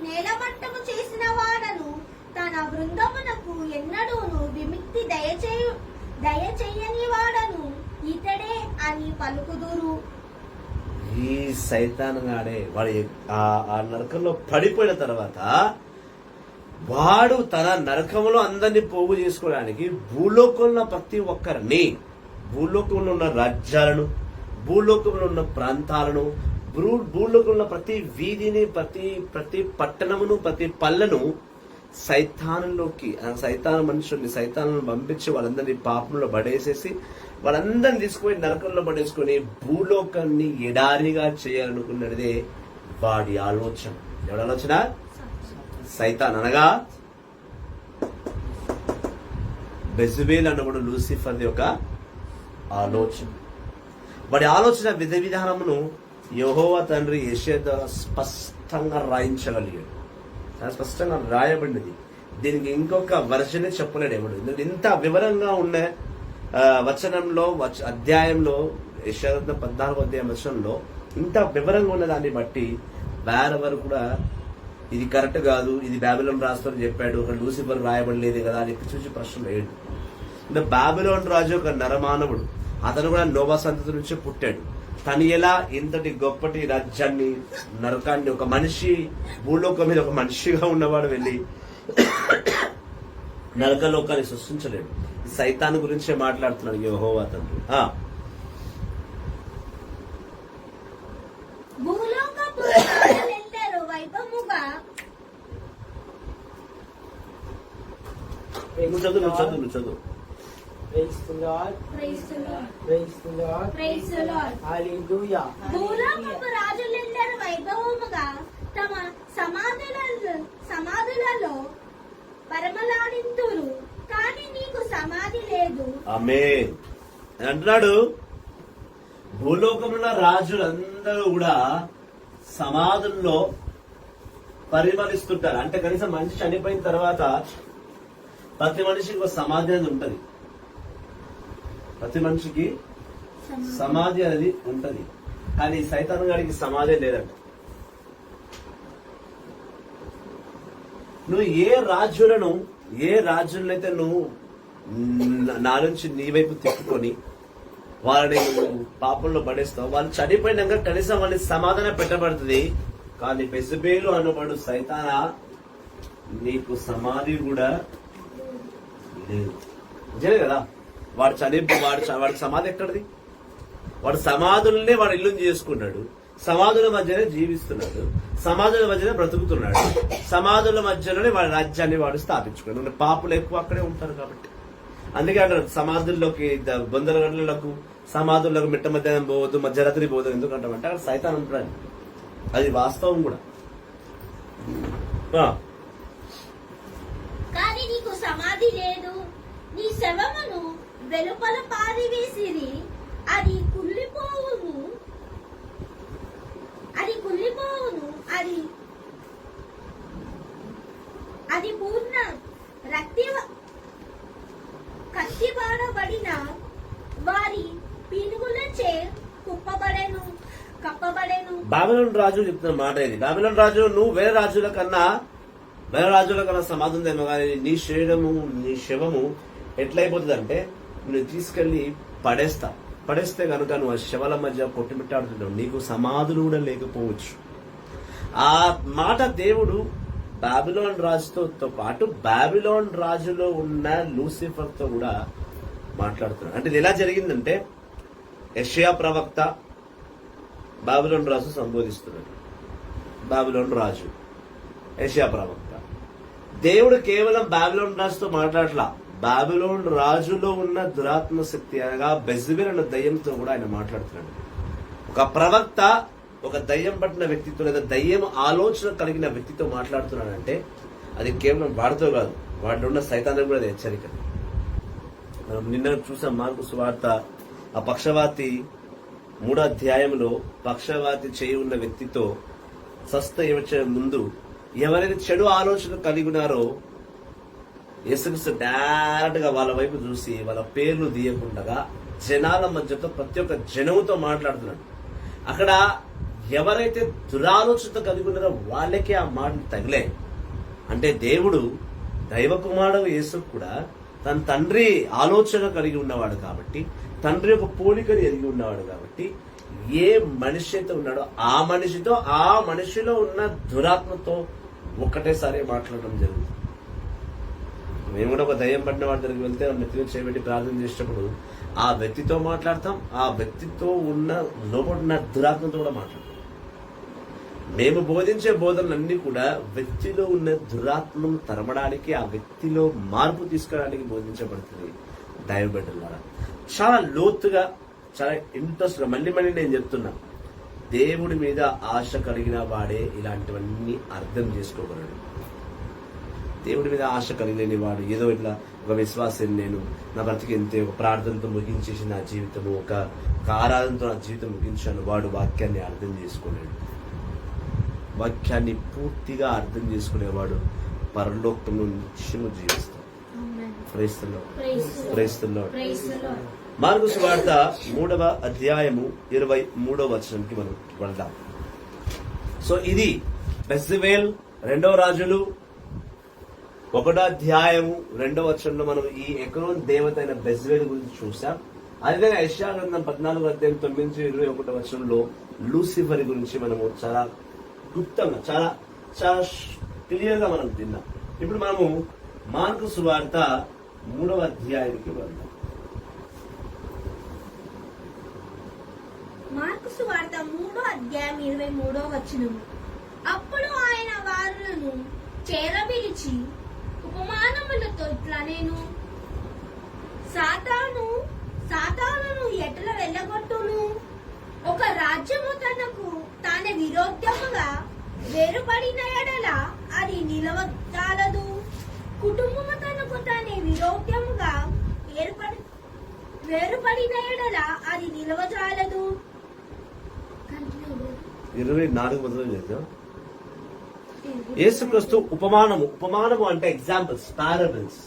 నేలమట్టము చేసిన వాడను తన బృందమునకు ఎన్నడూను విముక్తి దయచేయని వాడను ఇతడే అని పలుకుదురు. ఈ సైతాన్ గాడే వాడు ఆ నరకంలో పడిపోయిన తర్వాత వాడు తన నరకంలో అందరినీ పోగు చేసుకోవడానికి భూలోకంలో ప్రతి ఒక్కరిని, భూలోకంలో ఉన్న రాజ్యాలను, భూలోకంలో ఉన్న ప్రాంతాలను, భూలోకంలో ప్రతి వీధిని, ప్రతి పట్టణమును, ప్రతి పల్లెను సైతానులోకి, సైతాను మనుషుల్ని, సైతాలను పంపించి వాళ్ళందరినీ పాపంలో పడేసేసి వాళ్ళందరినీ తీసుకుపోయి నరకంలో పడేసుకుని భూలోకాన్ని ఎడారిగా చేయాలనుకున్నదే వాడి ఆలోచన. ఎవరి ఆలోచన? సైతాన్ అనగా బెజబేల్ అన్నప్పుడు లూసిఫర్ యొక్క ఆలోచన. వాడి ఆలోచన విధ విధానమును యెహోవా తండ్రి యెషయా ద్వారా స్పష్టంగా రాయించగలిగాడు. స్పష్టంగా రాయబడినది. దీనికి ఇంకొక వర్షనే చెప్పలేడు ఎవడు. ఇంత వివరంగా ఉన్న వచనంలో, అధ్యాయంలో, యెషయా 14వ అధ్యాయం వచనంలో ఇంత వివరంగా ఉన్న దాన్ని బట్టి వేరెవరు కూడా ఇది కరెక్ట్ కాదు, ఇది బాబిలోన్ రాస్తారని చెప్పాడు, ఒక లూసిఫర్ రాయబడలేదు కదా అని చూసి ప్రశ్న లేడు. ఇంకా బాబిలోన్ రాజు ఒక నరమానవుడు, అతను కూడా నోవా సంతతి నుంచి పుట్టాడు. తను ఎలా ఇంతటి గొప్పటి రాజ్యాన్ని, నరకాన్ని, ఒక మనిషి భూలోకం మీద ఒక మనిషిగా ఉన్నవాడు వెళ్ళి నరకలోకాన్ని సృష్టించలేడు. సైతాన్ గురించే మాట్లాడుతున్నాడు యెహోవా తండ్రి. నువ్వు చదువు. Praise the Lord. Praise the Lord. Praise the Lord. Praise the Lord. Hallelujah. భూలోకపు రాజులెల్లరూ వైభవముగా తమ సమాధులలో పరమలాడింతురు, కానీ నీకు సమాధి లేదు. ఆమేన్ అంటున్నాడు. భూలోకంలో రాజులందరూ కూడా సమాధుల్లో పరిమళిస్తుంటారు. అంటే కనీసం మనిషి చనిపోయిన తర్వాత ప్రతి మనిషికి ఒక సమాధి అనేది ఉంటది. ప్రతి మనిషికి సమాధి అనేది ఉంటది. కానీ సైతాన్ గారికి సమాధి లేదంట. నువ్వు ఏ రాజులనైతే నువ్వు నా నుంచి నీ వైపు తిప్పుకొని వాళ్ళని పాపంలో పడేస్తావు, వాళ్ళు చనిపోయినాక కనీసం వాళ్ళని సమాధానం పెట్టబడుతుంది. కానీ బెజబేలు అన్నవాడు సైతానా నీకు సమాధి కూడా లేదు. నిజమే కదా. వాడి సమాధి ఎక్కడిది? వాడు సమాధులనే వాడు ఇల్లు చేసుకున్నాడు, సమాధుల మధ్యనే జీవిస్తున్నాడు, సమాధుల మధ్యనే బ్రతుకుతున్నాడు, సమాధుల మధ్యలోనే వాడి రాజ్యాన్ని వాడు స్థాపించుకున్నాడు. పాపులు ఎక్కువ అక్కడే ఉంటారు కాబట్టి అందుకే అంటారు సమాధుల్లోకి, బొందల గంటలకు, సమాధుల్లోకి మిట్ట మధ్యాహ్నం పోవద్దు, మధ్యరాత్రి పోవద్దు. ఎందుకంటామంటే అక్కడ సైతాన్ ఉంటాడు. అది వాస్తవం కూడా. కానీ నీకు సమాధి లేదు. నీ శవమును వెలుపల పారివేసిరి, అది కుళ్ళిపోవును, అది అది పూర్ణ కత్తివాడబడిన వారి పీనుగులచే కప్పబడెను. బాబిలోను రాజు చెప్తున్న మాట ఇది. బాబిలోను రాజు, నువ్వు వేరే రాజుల కన్నా సమాధి ఉందేమో కానీ నీ శవము ఎట్లయిపోతుంది అంటే నువ్వు తీసుకెళ్లి పడేస్తే కనుక నువ్వు ఆ శవాల మధ్య కొట్టుమిట్టాడుతుంటావు, నీకు సమాధులు కూడా లేకపోవచ్చు. ఆ మాట దేవుడు బాబిలోన్ రాజుతో పాటు బాబిలోన్ రాజులో ఉన్న లూసిఫర్ తో కూడా మాట్లాడుతున్నాడు. అంటే ఇది ఎలా జరిగిందంటే యెషయా ప్రవక్త బాబిలోన్ రాజు సంబోధిస్తున్నాడు. బాబిలోన్ రాజు యెషయా ప్రవక్త. దేవుడు కేవలం బాబిలోన్ రాజుతో మాట్లాడలా, బాబిలోన్ రాజులో ఉన్న దురాత్మ శక్తి అనగా బెజబెల్ అన్న దయ్యంతో కూడా ఆయన మాట్లాడుతున్నాడు. ఒక ప్రవక్త ఒక దయ్యం పట్టిన వ్యక్తితో లేదా దయ్యం ఆలోచన కలిగిన వ్యక్తితో మాట్లాడుతున్నాడంటే అది కేవలం వాడితో కాదు, వాడిలో ఉన్న సైతానికి కూడా అది హెచ్చరిక. మనం నిన్న చూసాం మార్కు సువార్త, ఆ పక్షవాతి 3వ అధ్యాయంలో పక్షవాతి చేయి ఉన్న వ్యక్తితో వచ్చే ముందు ఎవరైతే చెడు ఆలోచన కలిగి ఉన్నారో యేసుక్రీస్తు డైరెక్ట్ గా వాళ్ళ వైపు చూసి వాళ్ళ పేర్లు తీయకుండా జనాల మధ్యతో ప్రతి ఒక్క జనముతో మాట్లాడుతున్నాడు. అక్కడ ఎవరైతే దురాలోచనతో కలిగి ఉన్నారో వాళ్ళకే ఆ మాటలు తగిలాయి. అంటే దేవుడు దైవ కుమారుడు యేసు కూడా తన తండ్రి ఆలోచన కలిగి ఉన్నవాడు కాబట్టి, తండ్రి యొక్క పోలికని ఎరిగి ఉన్నవాడు కాబట్టి ఏ మనిషి అయితే ఉన్నాడో ఆ మనిషితో ఆ మనిషిలో ఉన్న దురాత్మతో ఒక్కటేసారి మాట్లాడడం జరుగుతుంది. మేము కూడా ఒక దయ్యం పడిన వాడి దగ్గరికి వెళ్తే నెత్తిని చేయబెట్టి ప్రార్థన చేసేటప్పుడు ఆ వ్యక్తితో మాట్లాడతాం, ఆ వ్యక్తితో ఉన్న లోపడున్న దురాత్మతో కూడా మాట్లాడతాం. మేము బోధించే బోధనలన్నీ కూడా వ్యక్తిలో ఉన్న దురాత్మను తరమడానికి, ఆ వ్యక్తిలో మార్పు తీసుకురావడానికి బోధించబడుతుంది. దైవబిడ్డల ద్వారా చాలా లోతుగా, చాలా ఇంట్రెస్ట్ గా మళ్ళీ నేను చెప్తున్నా, దేవుడి మీద ఆశ కలిగిన వాడే ఇలాంటివన్నీ అర్థం చేసుకోగలడు. దేవుడి మీద ఆశ కలిగిన వాడు ఏదో ఇట్లా ఒక విశ్వాసం, నేను నా బ్రతికి ఎంతే ఒక ప్రార్థనతో ముగించేసి నా జీవితము ఒక ఆరాధనతో నా జీవితం ముగించాను, వాడు వాక్యాన్ని అర్థం చేసుకోలేడు. వాక్యాన్ని పూర్తిగా అర్థం చేసుకునేవాడు పరలోకంలో నిత్యము జీవిస్తాడు. మార్కు సువార్త 3వ అధ్యాయము 23వ వచనంకి మనం వెళ్దాం. సో ఇది బెజబెల్ 2వ రాజులు 1వ అధ్యాయము 2వ వచనంలో మనం ఈ ఎక్రోన్ దేవత అయిన బెజబెల్ గురించి చూసాం. అదేవిధంగా యెషయా గ్రంథం 14వ అధ్యాయం 9-21 వచనంలో లూసిఫర్ గురించి మనము చాలా గుప్తంగా చాలా చాలా క్లియర్ గా మనం తిన్నాం. ఇప్పుడు మనము మార్కు సువార్త 3వ అధ్యాయానికి వెళ్దాం. మార్కు సువార్త 3వ అధ్యాయం 23వ వచనం. అప్పుడు ఆయన వారులను చేరబిలిచి ఉపమానములతో ఇట్లా నేను సాతానును ఎట్లా వెళ్ళగొట్టును, ఒక రాజ్యము తనకు తానే విరోధముగా వేరుపడిన ఎడల అది నిలవజాలదు, కుటుంబము తనకు తానే విరోధముగా వేరుపడిన ఎడల అది నిలవజాలదు. 24 మొదలు చేద్దాం. యేసుక్రీస్తు ఉపమానము అంటే ఎగ్జాంపుల్స్, పారబుల్స్.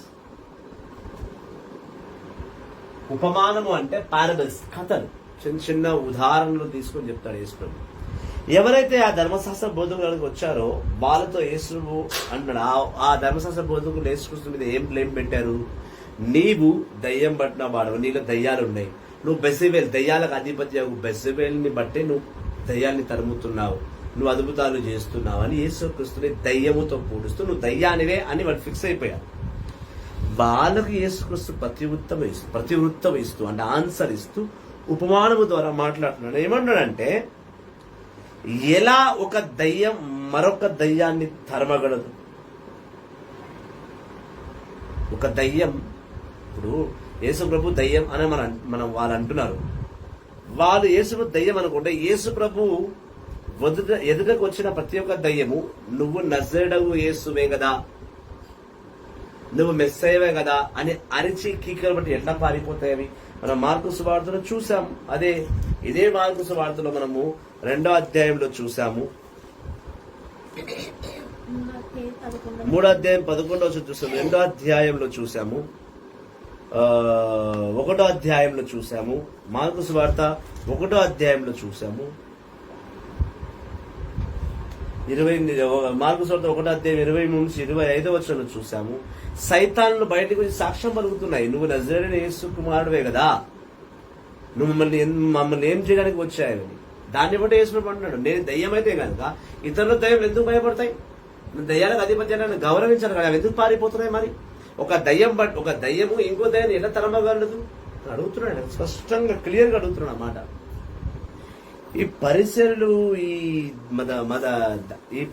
ఉపమానము అంటే పారబుల్స్, కథలు, చిన్న చిన్న ఉదాహరణలు తీసుకొని చెప్తాడు యేసు. ఎవరైతే ఆ ధర్మశాస్త్ర బోధకులకు వచ్చారో వాళ్ళతో యేసు అన్నాడు, ఆ ధర్మశాస్త్ర బోధకులు యేసుక్రీస్తు మీద ఏం బ్లేమ్ పెట్టారు? నీవు దయ్యం పట్టిన వాడు, నీలో దయ్యాలు ఉన్నాయి, నువ్వు బెజబెల్ దయ్యాలకు అధిపతి బెజబెల్ని బట్టే నువ్వు దయ్యాన్ని తరుముతున్నావు, నువ్వు అద్భుతాలు చేస్తున్నావు అని యేసుక్రీస్తుని దయ్యముతో పోలుస్తూ నువ్వు దయ్యానివే అని వాళ్ళు ఫిక్స్ అయిపోయారు. వాళ్ళకు యేసుక్రీస్తు ప్రతివృత్తం ఇస్తూ అంటే ఆన్సర్ ఇస్తూ ఉపమానము ద్వారా మాట్లాడుతున్నాడు. ఏమన్నాడంటే, ఎలా ఒక దయ్యం మరొక దయ్యాన్ని తరమగలదు? ఒక దయ్యం, ఇప్పుడు యేసు ప్రభు దయ్యం అని మనం వాళ్ళు అంటున్నారు, వాళ్ళు యేసు దయ్యం అనుకుంటే యేసు ప్రభు ఎదుటకు వచ్చిన ప్రతి ఒక్క దయ్యము నువ్వు నజరేయుడవు యేసువే కదా, నువ్వు మెస్సయ్యవే కదా అని అరిచి కీకలు బట్టి ఎట్లా పారిపోతాయవి మనం మార్కు సువార్తలో చూసాం. ఇదే మార్కు సువార్తలో మనము 2వ అధ్యాయంలో చూసాము. 3వ అధ్యాయం 11వ వచనం చూసాము, 2వ అధ్యాయంలో చూసాము, 1వ అధ్యాయంలో చూసాము, మార్కు సువార్త 1వ అధ్యాయంలో చూసాము, మార్కు సువార్త 1వ అధ్యాయం 23 నుంచి 25వ వచనంలో చూసాము. సైతాన్లు బయటకు వచ్చి సాక్ష్యం పలుకుతున్నాయి, నువ్వు నజరేయుడైన యేసు కుమారుడివే కదా, నువ్వు మమ్మల్ని ఏం చేయడానికి వచ్చాయని. దాన్ని బట్టి యేసు అంటున్నాడు, నేను దయ్యమైతే కనుక ఇతరుల దయ్యం ఎందుకు భయపడతాయి? దయ్యాలకు అధిపత్యాన్ని గౌరవించాలి కదా, ఎందుకు పారిపోతున్నాయి? మరి ఒక దయ్యము ఇంకో దయ్యాన్ని ఎలా తరమగలదు అడుగుతున్నాడు, స్పష్టంగా క్లియర్గా అడుగుతున్నాడు అన్నమాట. ఈ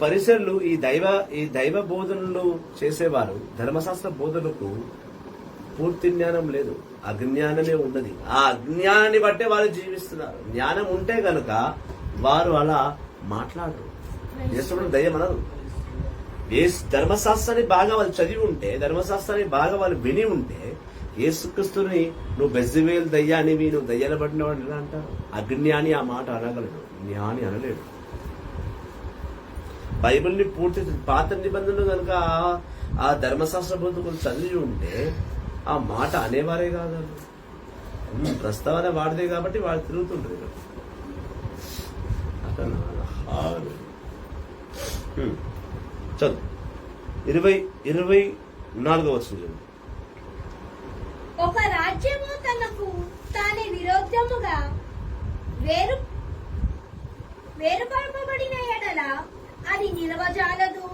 పరిసరులు ఈ దైవ బోధనలు చేసేవారు, ధర్మశాస్త్ర బోధనకు పూర్తి జ్ఞానం లేదు, అజ్ఞానమే ఉన్నది. ఆ అజ్ఞానాన్ని బట్టే వారు జీవిస్తున్నారు. జ్ఞానం ఉంటే గనుక వారు అలా మాట్లాడరు. యేసుడు దయ్యం అనరు. ధర్మశాస్త్రాన్ని బాగా వాళ్ళు చదివి ఉంటే, ధర్మశాస్త్రాన్ని బాగా వాళ్ళు విని ఉంటే, యేసుక్రీస్తుని నువ్వు బెజ్జివేలు దయ్యానివి, నువ్వు దయ్యాలు పడిన వాడు ఎలా అంటారు? అజ్ఞాని ఆ మాట అనగలడు, జ్ఞాని అనలేడు. బైబిల్ని పూర్తి పాత నిబంధనలు కనుక ఆ ధర్మశాస్త్ర బోధకులు చదివి ఉంటే ఆ మాట అనేవారే కాదు. ప్రస్తావన వాడిదే కాబట్టి వాడు తిరుగుతుంటారు. చదువు 24వ వచనం. ఒక రాజ్యము తనకు తానే విరోధముగా వేరుపరపబడిన ఎడల అది నిలవజాలదు.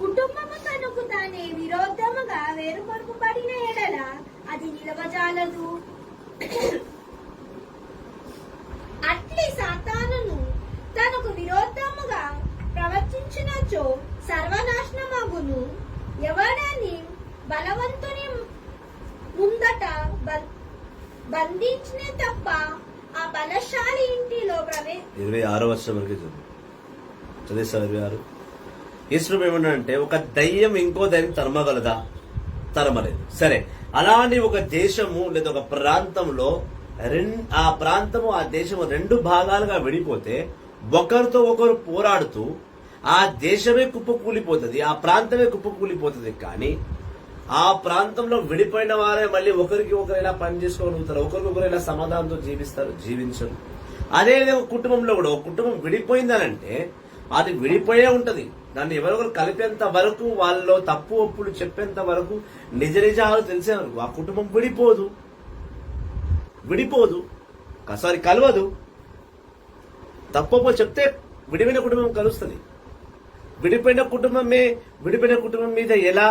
కుటుంబము తనకు తానే విరోధముగా వేరుపరపబడిన ఎడల అది నిలవజాలదు. అట్లీ సాతానును తనకు విరోధముగా ప్రవర్తించినచో సర్వనాశనమగును. ఎవడని బలవంతుని ముందట బంధించిన తప్ప ఆ బలశాలి ఇంటిలో 26వ వచనం వరకు చదివేస్తారు. 26 యేసు ఏమన్నాడంటే, ఒక దయ్యం ఇంకో దయ్యం తరమగలదా? తరమలేదు. సరే, అలాంటి ఒక దేశము లేదా ఒక ప్రాంతంలో ఆ ప్రాంతము ఆ దేశము 2 భాగాలుగా విడిపోతే ఒకరితో ఒకరు పోరాడుతూ ఆ దేశమే కుప్పకూలిపోతుంది, ఆ ప్రాంతమే కుప్పకూలిపోతుంది. కానీ ఆ ప్రాంతంలో విడిపోయిన వారే మళ్ళీ ఒకరికి ఒకరు ఎలా పని చేసుకోగలుగుతారు, ఒకరికొకరు ఎలా సమాధానంతో జీవించరు. అదేవిధంగా ఒక కుటుంబంలో కూడా, ఒక కుటుంబం విడిపోయిందనంటే అది విడిపోయే ఉంటది. దాన్ని ఎవరొకరు కలిపేంత వరకు, వాళ్ళలో తప్పు ఒప్పులు చెప్పేంత వరకు, నిజ నిజాలు తెలిసే వరకు ఆ కుటుంబం విడిపోదు, కలవదు. తప్పు చెప్తే విడిపోయిన కుటుంబం కలుస్తుంది. విడిపోయిన కుటుంబం మీద ఎలా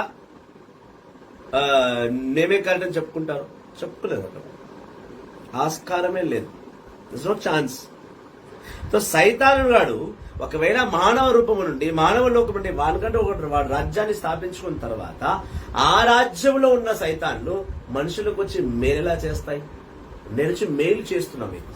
నేమే కరెక్ట్ చెప్పుకుంటారు? చెప్పుకోలేదు. ఆస్కారమే లేదు. No chance. సో సైతాను గాడు ఒకవేళ మానవ రూపము నుండి, మానవ లోకం నుండి వాడికంటే వాడు రాజ్యాన్ని స్థాపించుకున్న తర్వాత ఆ రాజ్యంలో ఉన్న సైతాన్లు మనుషులకు వచ్చి మేలులా చేస్తాయి. నేర్చి మేలు చేస్తున్నాం, మీకు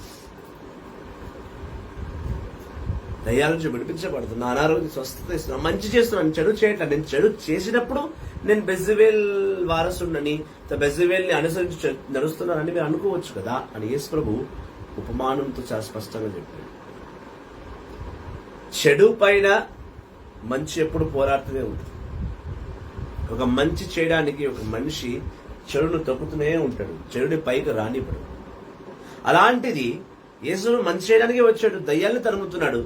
దయ్యాల నుంచి విడిపించబడుతున్నా, అనారోగ్యం స్వస్థత ఇస్తున్నా, మంచి చేస్తున్నాను, చెడు చేయట్లా. నేను చెడు చేసినప్పుడు నేను బెజ్జివేల్ వారసుడిని, బెజ్జివేల్ని అనుసరించి నడుస్తున్నానని మీరు అనుకోవచ్చు కదా అని యేసు ప్రభు ఉపమానంతో చాలా స్పష్టంగా చెప్పాడు. చెడు పైన మంచి ఎప్పుడు పోరాడుతూనే ఉంటుంది. ఒక మంచి చేయడానికి ఒక మనిషి చెడును తొక్కుతూనే ఉంటాడు, చెడుని పైకి రానివ్వడు. అలాంటిది యేసు మంచి చేయడానికి వచ్చాడు, దయ్యాల్ని తరుముతున్నాడు.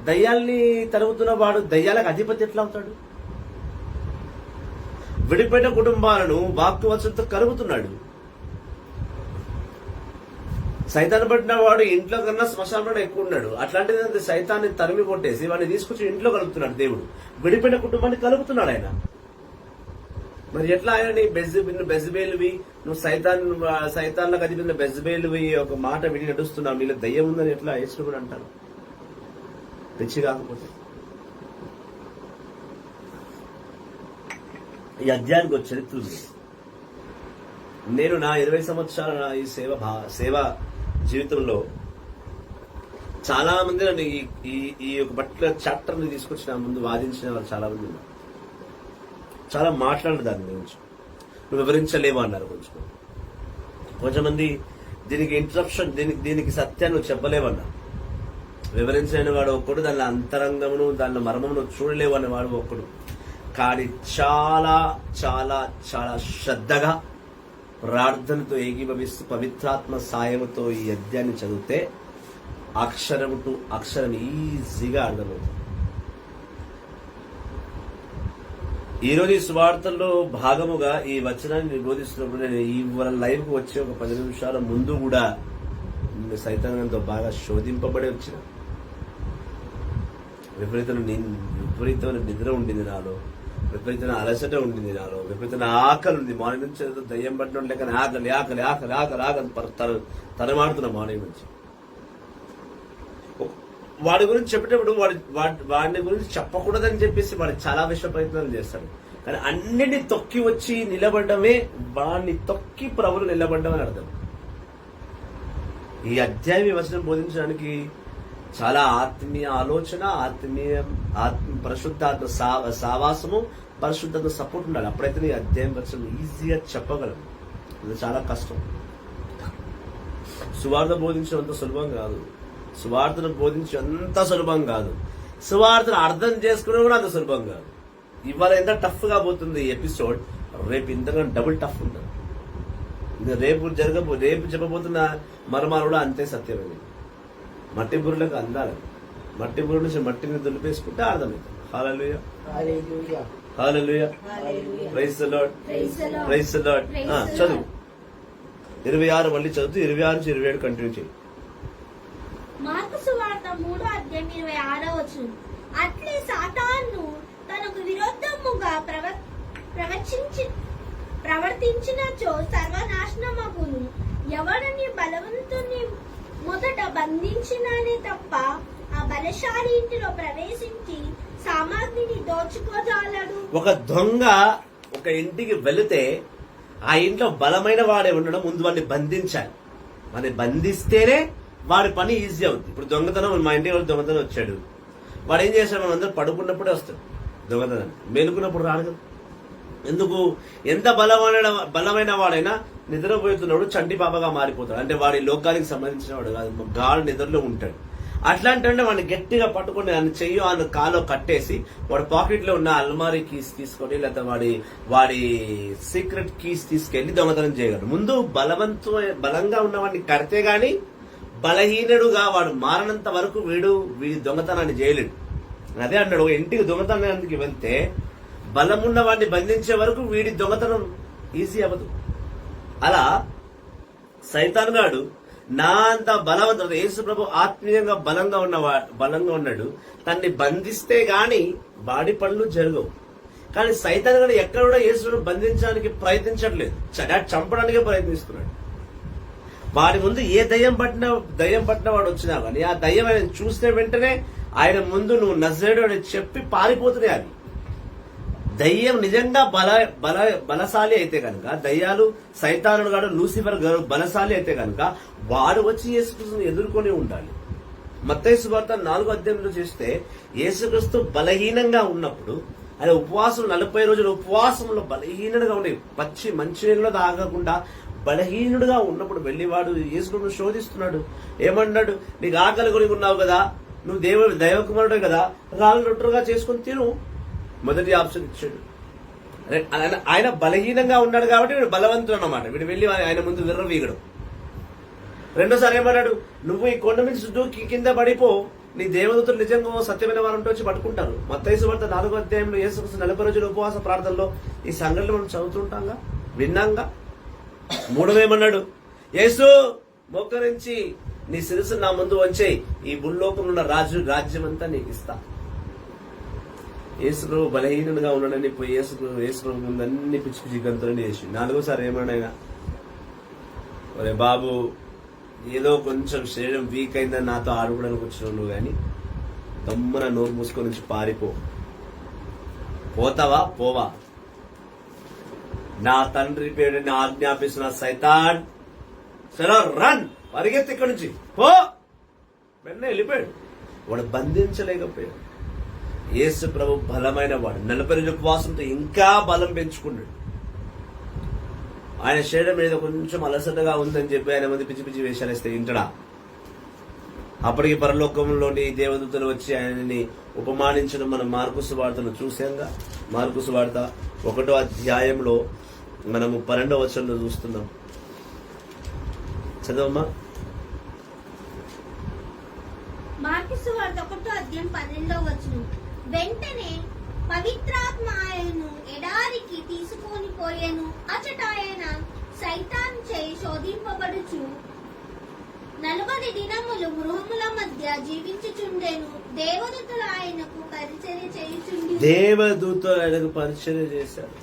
దయ్యాల్ని తరుముతున్న వాడు దయ్యాలకు అధిపతి ఎట్లా అవుతాడు? విడిపోయిన కుటుంబాలను వాక్కు వచనంతో కలుపుతున్నాడు. సైతాన్ని పట్టిన వాడు ఇంట్లో కన్నా శ్మశానంలో ఎక్కువ ఉన్నాడు. అట్లాంటిది సైతాన్ని తరిమి కొట్టేసి వాడిని తీసుకొచ్చి ఇంట్లో కలుపుతున్నాడు దేవుడు. విడిపోయిన కుటుంబాన్ని కలుపుతున్నాడు ఆయన. మరి ఎట్లా ఆయనని బెజ్బేలువి, నువ్వు సైతాన్లకు అధిపతి బెజ్బేలువి ఒక మాట విని నడుస్తున్నావు, నీళ్ళు దయ్యం ఉందని ఎట్లా యేసు కూడా అంటారు? తెచ్చి కాకపోతే ఈ అధ్యాయానికి ఒక చరిత్ర ఉంది. నేను నా 20 సంవత్సరాల ఈ సేవా జీవితంలో చాలా మంది నన్ను ఈ ఒక పర్టికులర్ చాప్టర్ ని తీసుకొచ్చిన ముందు వాదించిన వాళ్ళు చాలా మంది ఉన్నారు. చాలా మాట్లాడారు దాని గురించి. నువ్వు వివరించలేవు అన్నారు. కొంచెం మంది దీనికి ఇంట్రప్షన్, దీనికి సత్యాన్ని నువ్వు చెప్పలేవన్నారు. వివరించలేని వాడు ఒక్కడు, దాని అంతరంగమును దాని మర్మమును చూడలేవు అనేవాడు ఒక్కడు. కానీ చాలా చాలా చాలా శ్రద్ధగా ప్రార్థనతో ఏకీభవిస్తూ పవిత్రాత్మ సాయముతో ఈ అధ్యాయాన్ని చదివితే అక్షరము టు అక్షరం ఈజీగా అర్థమవుతుంది. ఈరోజు ఈ సువార్తల్లో భాగముగా ఈ వచనాన్ని బోధిస్తున్నప్పుడు నేను ఈ లైవ్ కు వచ్చి ఒక 10 నిమిషాల ముందు కూడా సైతానంతో బాగా శోధింపబడి వచ్చిన. విపరీతమైన నిద్ర ఉండింది నాలో, విపరీతమైన అలసట ఉండింది నాలో, విపరీతమైన ఆకలి ఉంది. మార్నింగ్ నుంచి ఏదో దయ్యం పట్టిన లేక ఆకలి ఆకలి ఆకలి ఆకలి ఆకలి తరమాడుతున్నా మార్నింగ్ నుంచి. వాడి గురించి చెప్పేటప్పుడు వాడిని గురించి చెప్పకూడదని చెప్పేసి వాడు చాలా విషయ ప్రయత్నాలు చేస్తాడు. కానీ అన్నిటిని తొక్కి వచ్చి నిలబడమే, వాడిని తొక్కి ప్రభులు నిలబడడం అని అర్థం. ఈ అధ్యాయం ఈ వచనం బోధించడానికి చాలా ఆత్మీయ ఆలోచన, పరిశుద్ధాత్మ సావాసము, పరిశుద్ధాత్మ సపోర్ట్ ఉండాలి. అప్పుడైతే ఈ అధ్యాయం వచనం ఈజీగా చెప్పగలం. ఇది చాలా కష్టం. సువార్త బోధించడంత సులభం కాదు, సువార్తను బోధించేంత సులభం కాదు, సువార్తను అర్థం చేసుకోవడం కూడా అంత సులభం కాదు. ఇవాళ ఎంత టఫ్ గా పోతుంది ఈ ఎపిసోడ్, రేపు ఇంతగా డబుల్ టఫ్ ఉంటుంది. ఇంకా రేపు చెప్పబోతున్న మర్మాలు కూడా అంతే సత్యమైనది. మట్టి బుర్రలకు అందాలి, మట్టి బుర్ర నుంచి మట్టిని దులిపేసుకుంటే అర్థమవుతుంది. Hallelujah, hallelujah, praise the lord, praise the lord. చదువు 26 మళ్ళీ చదువుతూ 26 నుంచి 27 కంటిన్యూ చేయి. మార్కు సువార్త 3వ అధ్యాయం 26వ వచనం. అట్లే సాతాను తనకు విరోధముగా ప్రవర్తించినచో సర్వనాశనమగును. ఎవరిని బలవంతుని మొదట బంధించిననే తప్ప ఆ బలశాలి ఇంటిలో ప్రవేశించి సామాగ్రిని దోచుకోజాలడు. ఒక దొంగ ఒక ఇంటికి వెళితే ఆ ఇంట్లో బలమైన వాడే ఉండడం, ముందు వాడిని బంధించాలి. వాడిని బంధిస్తేనే వాడి పని ఈజీ అవుతుంది. ఇప్పుడు దొంగతనం, మా ఇంటి వాళ్ళు దొంగతనం వచ్చాడు, వాడు ఏం చేశాడు, మనం అందరూ పడుకున్నప్పుడే వస్తాడు దొంగతనం, మేలుకున్నప్పుడు రాడు కదా. ఎందుకు? ఎంత బలమైన వాడైనా నిద్రపోతున్నప్పుడు చంటి పాపగా మారిపోతాడు. అంటే వాడి లోకానికి సంబంధించిన వాడు కాదు, గాడు నిద్రలో ఉంటాడు. అట్లాంటి వాడిని గట్టిగా పట్టుకుని ఆయన చెయ్యో ఆయన కాలో కట్టేసి వాడి పాకెట్ లో ఉన్న అల్మారీ కీస్ తీసుకొని లేకపోతే వాడి సీక్రెట్ కీస్ తీసుకెళ్లి దొంగతనం చేయగలడు. ముందు బలంగా ఉన్న వాడిని కడితే గాని బలహీనుడుగా వాడు మారనంత వరకు వీడి దొంగతనాన్ని చేయలేడు. అదే అన్నాడు, ఇంటికి దొంగతనానికి వెళ్తే బలమున్న వాడిని బంధించే వరకు వీడి దొంగతనం ఈజీ అవ్వదు. అలా సైతాన్ గాడు నా అంత బలవంతుడు, యేసు ప్రభు ఆత్మీయంగా బలంగా ఉన్నాడు, తన్ని బంధిస్తే గాని వాడి పనులు జరగవు. కానీ సైతాన్ గాడు ఎక్కడ కూడా యేసును బంధించడానికి ప్రయత్నించట్లేదు, చంపడానికే ప్రయత్నిస్తున్నాడు. వాడి ముందు ఏ దయ్యం పట్టిన వాడు వచ్చినా కానీ ఆ దయ్యం ఆయన చూసిన వెంటనే ఆయన ముందు నువ్వు నజరేయుడు అని చెప్పి పారిపోతున్నాయి. అది దయ్యం నిజంగా బలశాలి అయితే కనుక, దయ్యాలు సైతానుడు గాడు లూసిఫర్ గారు బలశాలి అయితే కనుక వాడు వచ్చి యేసుక్రీస్తుని ఎదుర్కొని ఉండాలి. మత్తయి సువార్త 4వ అధ్యాయంలో చేస్తే యేసుక్రీస్తు బలహీనంగా ఉన్నప్పుడు ఆయన ఉపవాసం 40 రోజులు ఉపవాసంలో బలహీనుడుగా ఉండి పచ్చి మంచినీళ్ళలో తాగకుండా బలహీనుడుగా ఉన్నప్పుడు వెళ్లి వాడు యేసుక్రీస్తును శోధిస్తున్నాడు. ఏమన్నాడు? నీకు ఆకలి కొని ఉన్నావు కదా, నువ్వు దైవకుమారుడే కదా, రాళ్ళు రొట్టెలుగా చేసుకుని తిను. మొదటి ఆప్షన్ ఇచ్చాడు. ఆయన బలహీనంగా ఉన్నాడు కాబట్టి వీడు బలవంతుడు అన్నమాట. వీడు వెళ్లి ఆయన ముందు విర్రవీగడం. రెండోసారి ఏమన్నాడు? నువ్వు ఈ కొండ నుంచి దూకి కింద పడిపో, నీ దేవదూతలు నిజంగా సత్యమైన వారంటూ వచ్చి పట్టుకుంటారు. మత్తయి సువార్త 4వ అధ్యాయంలో యేసుక్రీస్తు 40 రోజుల ఉపవాస ప్రార్థనలో ఈ సంఘటనలు మనం చదువుతుంటాంగా, విన్నాంగా. మూడవేమన్నాడు? యేసు మోకరించి నీ శిరస్సు నా ముందు వచ్చేయి, ఈ భూలోకంలో ఉన్న రాజ్యం అంతా నీకు ఇస్తా. యేసు ప్రభు బలహీనుడుగా ఉన్నాడని పోయి యేసు ప్రభు ముందు అన్ని పిచ్చి పిచ్చి గంతులని చేసి 4వసారి ఏమన్నాడు? ఒరే బాబు, ఏదో కొంచెం శరీరం వీక్ అయిందని నాతో ఆడుకోవడానికి వచ్చినావు నువ్వు, కానీ దమ్మున నోరు మూసుకొని నుంచి పారిపో. పోతావా? పోవా? నా తండ్రి పేరుని ఆజ్ఞాపిస్తున్న సైతాన్, సరే రన్, పరిగెత్తి ఇక్కడి నుంచి పో. వెంటనే వెళ్ళిపోయాడు. వాడు బంధించలేకపోయాడు. యేసు ప్రభు బలమైన వాడు. 40 రోజుల ఉపవాసంతో ఇంకా బలం పెంచుకున్నాడు. ఆయన శరీరం మీద కొంచెం అలసటగా ఉందని చెప్పి ఆయన మంది పిచ్చి పిచ్చి వేషాలు వేస్తే ఇంటడా? అప్పటికి పరలోకంలోని దేవదూతలు వచ్చి ఆయనని ఉపమానించడం మనం మార్కు సువార్తను చూసాంగా. మార్కు సువార్త 1వ అధ్యాయంలో మనము 12వ వచనంలో చూస్తున్నాం. చదవమ్మా. మార్కు సువార్త 1వ అధ్యాయం 12వ వచనం. వెంటనే పవిత్రాత్మ ఆయనను ఎడారికి తీసుకొని పోయెను. అచట ఆయన సైతాను చేయి శోధింపబడుచు 40 దినములు గృహముల మధ్య జీవించుచుండెను. దేవదూతలు ఆయనకు పరిచర్య చేయుచుండి దేవదూతలు ఆయనకు పరిచర్య చేశారు.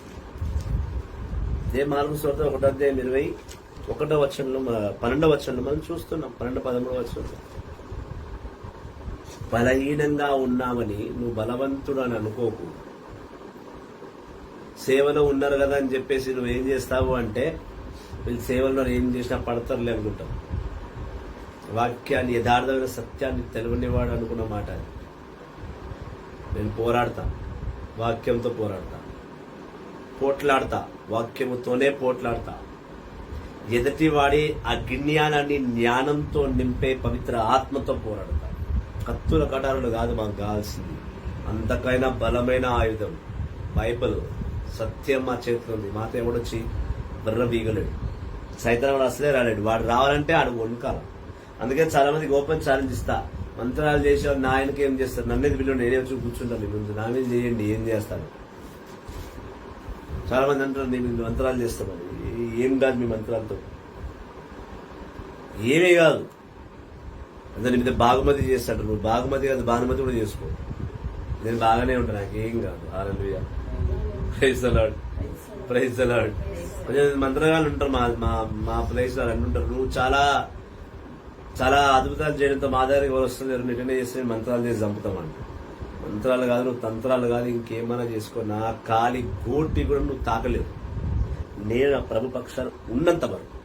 ఇదే మార్కు సువార్త 1వ అధ్యాయం 21వ వచనంలో 12వ వచనంలో మనం చూస్తున్నాం. 12-13వ వచనంలో బలహీనంగా ఉన్నామని నువ్వు బలవంతుడు అని అనుకోకు. సేవలో ఉన్నారు కదా అని చెప్పేసి నువ్వు ఏం చేస్తావు అంటే వీళ్ళు సేవలో ఏం చేసినా పడతారులే అనుకుంటావు. వాక్యాన్ని, యథార్థమైన సత్యాన్ని తెలుగునివాడు అనుకున్న మాట. నేను పోరాడతా, వాక్యంతో పోరాడతా, పోట్లాడతా, వాక్యముతోనే పోట్లాడతా. ఎదుటివాడి అజ్ఞానాన్ని జ్ఞానంతో నింపే పవిత్ర ఆత్మతో పోరాడతా. కత్తుల కటారులు కాదు మాకు కావాల్సింది, అంతకైనా బలమైన ఆయుధం బైబిల్. సత్యం మా చేతిలో ఉంది. మాతో ఎవడొచ్చి బర్ర వీగలేడు, సైతం వాడు అసలే రాలేడు. వాడు రావాలంటే ఆడు వణుకాల. అందుకే చాలా మందికి ఓపెన్ ఛాలెంజ్ ఇస్తా. మంత్రాలు చేసేవాళ్ళు నా ఆయనకి ఏం చేస్తారు, నన్నేది వీళ్ళు నేనే వచ్చి కూర్చుంటాను. మీ ముందు నా మీద చేయండి, ఏం చేస్తాను. చాలా మంది అంటారు నేను మంత్రాలు చేస్తామని. ఏం కాదు మీ మంత్రాలతో, ఏమీ కాదు. అందరి మీద బాగుమతి చేస్తాడు. నువ్వు బాగుమతి కాదు, భానుమతి కూడా చేసుకో. నేను బాగానే ఉంటాను, నాకేం కాదు. Hallelujah, praise the lord, praise the lord. కొంచెం మంత్రగాళ్ళు ఉంటారు మా ప్లేస్ లో అంటుంటారు, నువ్వు చాలా చాలా అద్భుతాలు చేయడంతో మా దగ్గరికి ఎవరు వస్తుంది, నిజమే చేస్తే మంత్రాలు చేసి చంపుతామంట. మంత్రాలు కాదు, నువ్వు తంత్రాలు కాదు, ఇంకేమైనా చేసుకో. నా కాలి గోటి కూడా నువ్వు తాకలేవు. నేను నా ప్రభు పక్షాన్ని ఉన్నంత వరకు,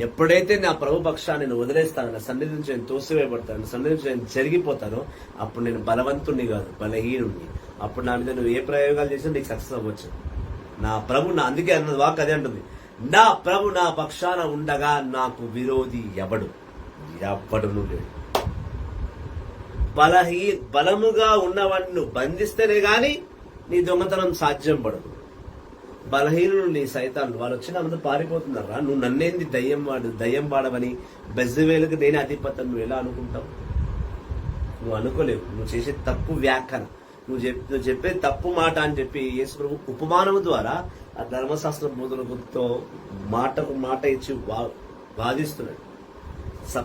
ఎప్పుడైతే నా ప్రభు పక్షాన్ని నేను వదిలేస్తాను, నా సన్నిధి నుంచి నేను తోసివేయబడతాను, నా సన్నిధి నుంచి నేను జరిగిపోతానో అప్పుడు నేను బలవంతుణ్ణి కాదు, బలహీనుణ్ణి. అప్పుడు నా మీద నువ్వు ఏ ప్రయోగాలు చేసినా నీకు సక్సెస్ అవ్వచ్చు. నా ప్రభు నా, అందుకే అన్నది వాక్ అదే అంటుంది, నా ప్రభు నా పక్షాన ఉండగా నాకు విరోధి ఎవడును లేడు. బలముగా ఉన్నవాడిని బంధిస్తేనే గాని నీ దొంగతనం సాధ్యం పడదు. బలహీనులు నీ సైతాలు వాళ్ళు వచ్చిన ముందు పారిపోతున్నారా. నువ్వు నన్నేంది దయ్యం వాడవని బెజ్జవేలకు నేనే అధిపతం నువ్వు ఎలా అనుకుంటావు? నువ్వు అనుకోలేవు. నువ్వు చేసే తప్పు వ్యాఖ్యానం, నువ్వు చెప్పే తప్పు మాట అని చెప్పి యేసు ప్రభు ఉపమానము ద్వారా ఆ ధర్మశాస్త్ర బోధనతో మాటకు మాట ఇచ్చి వాదిస్తున్నాడు,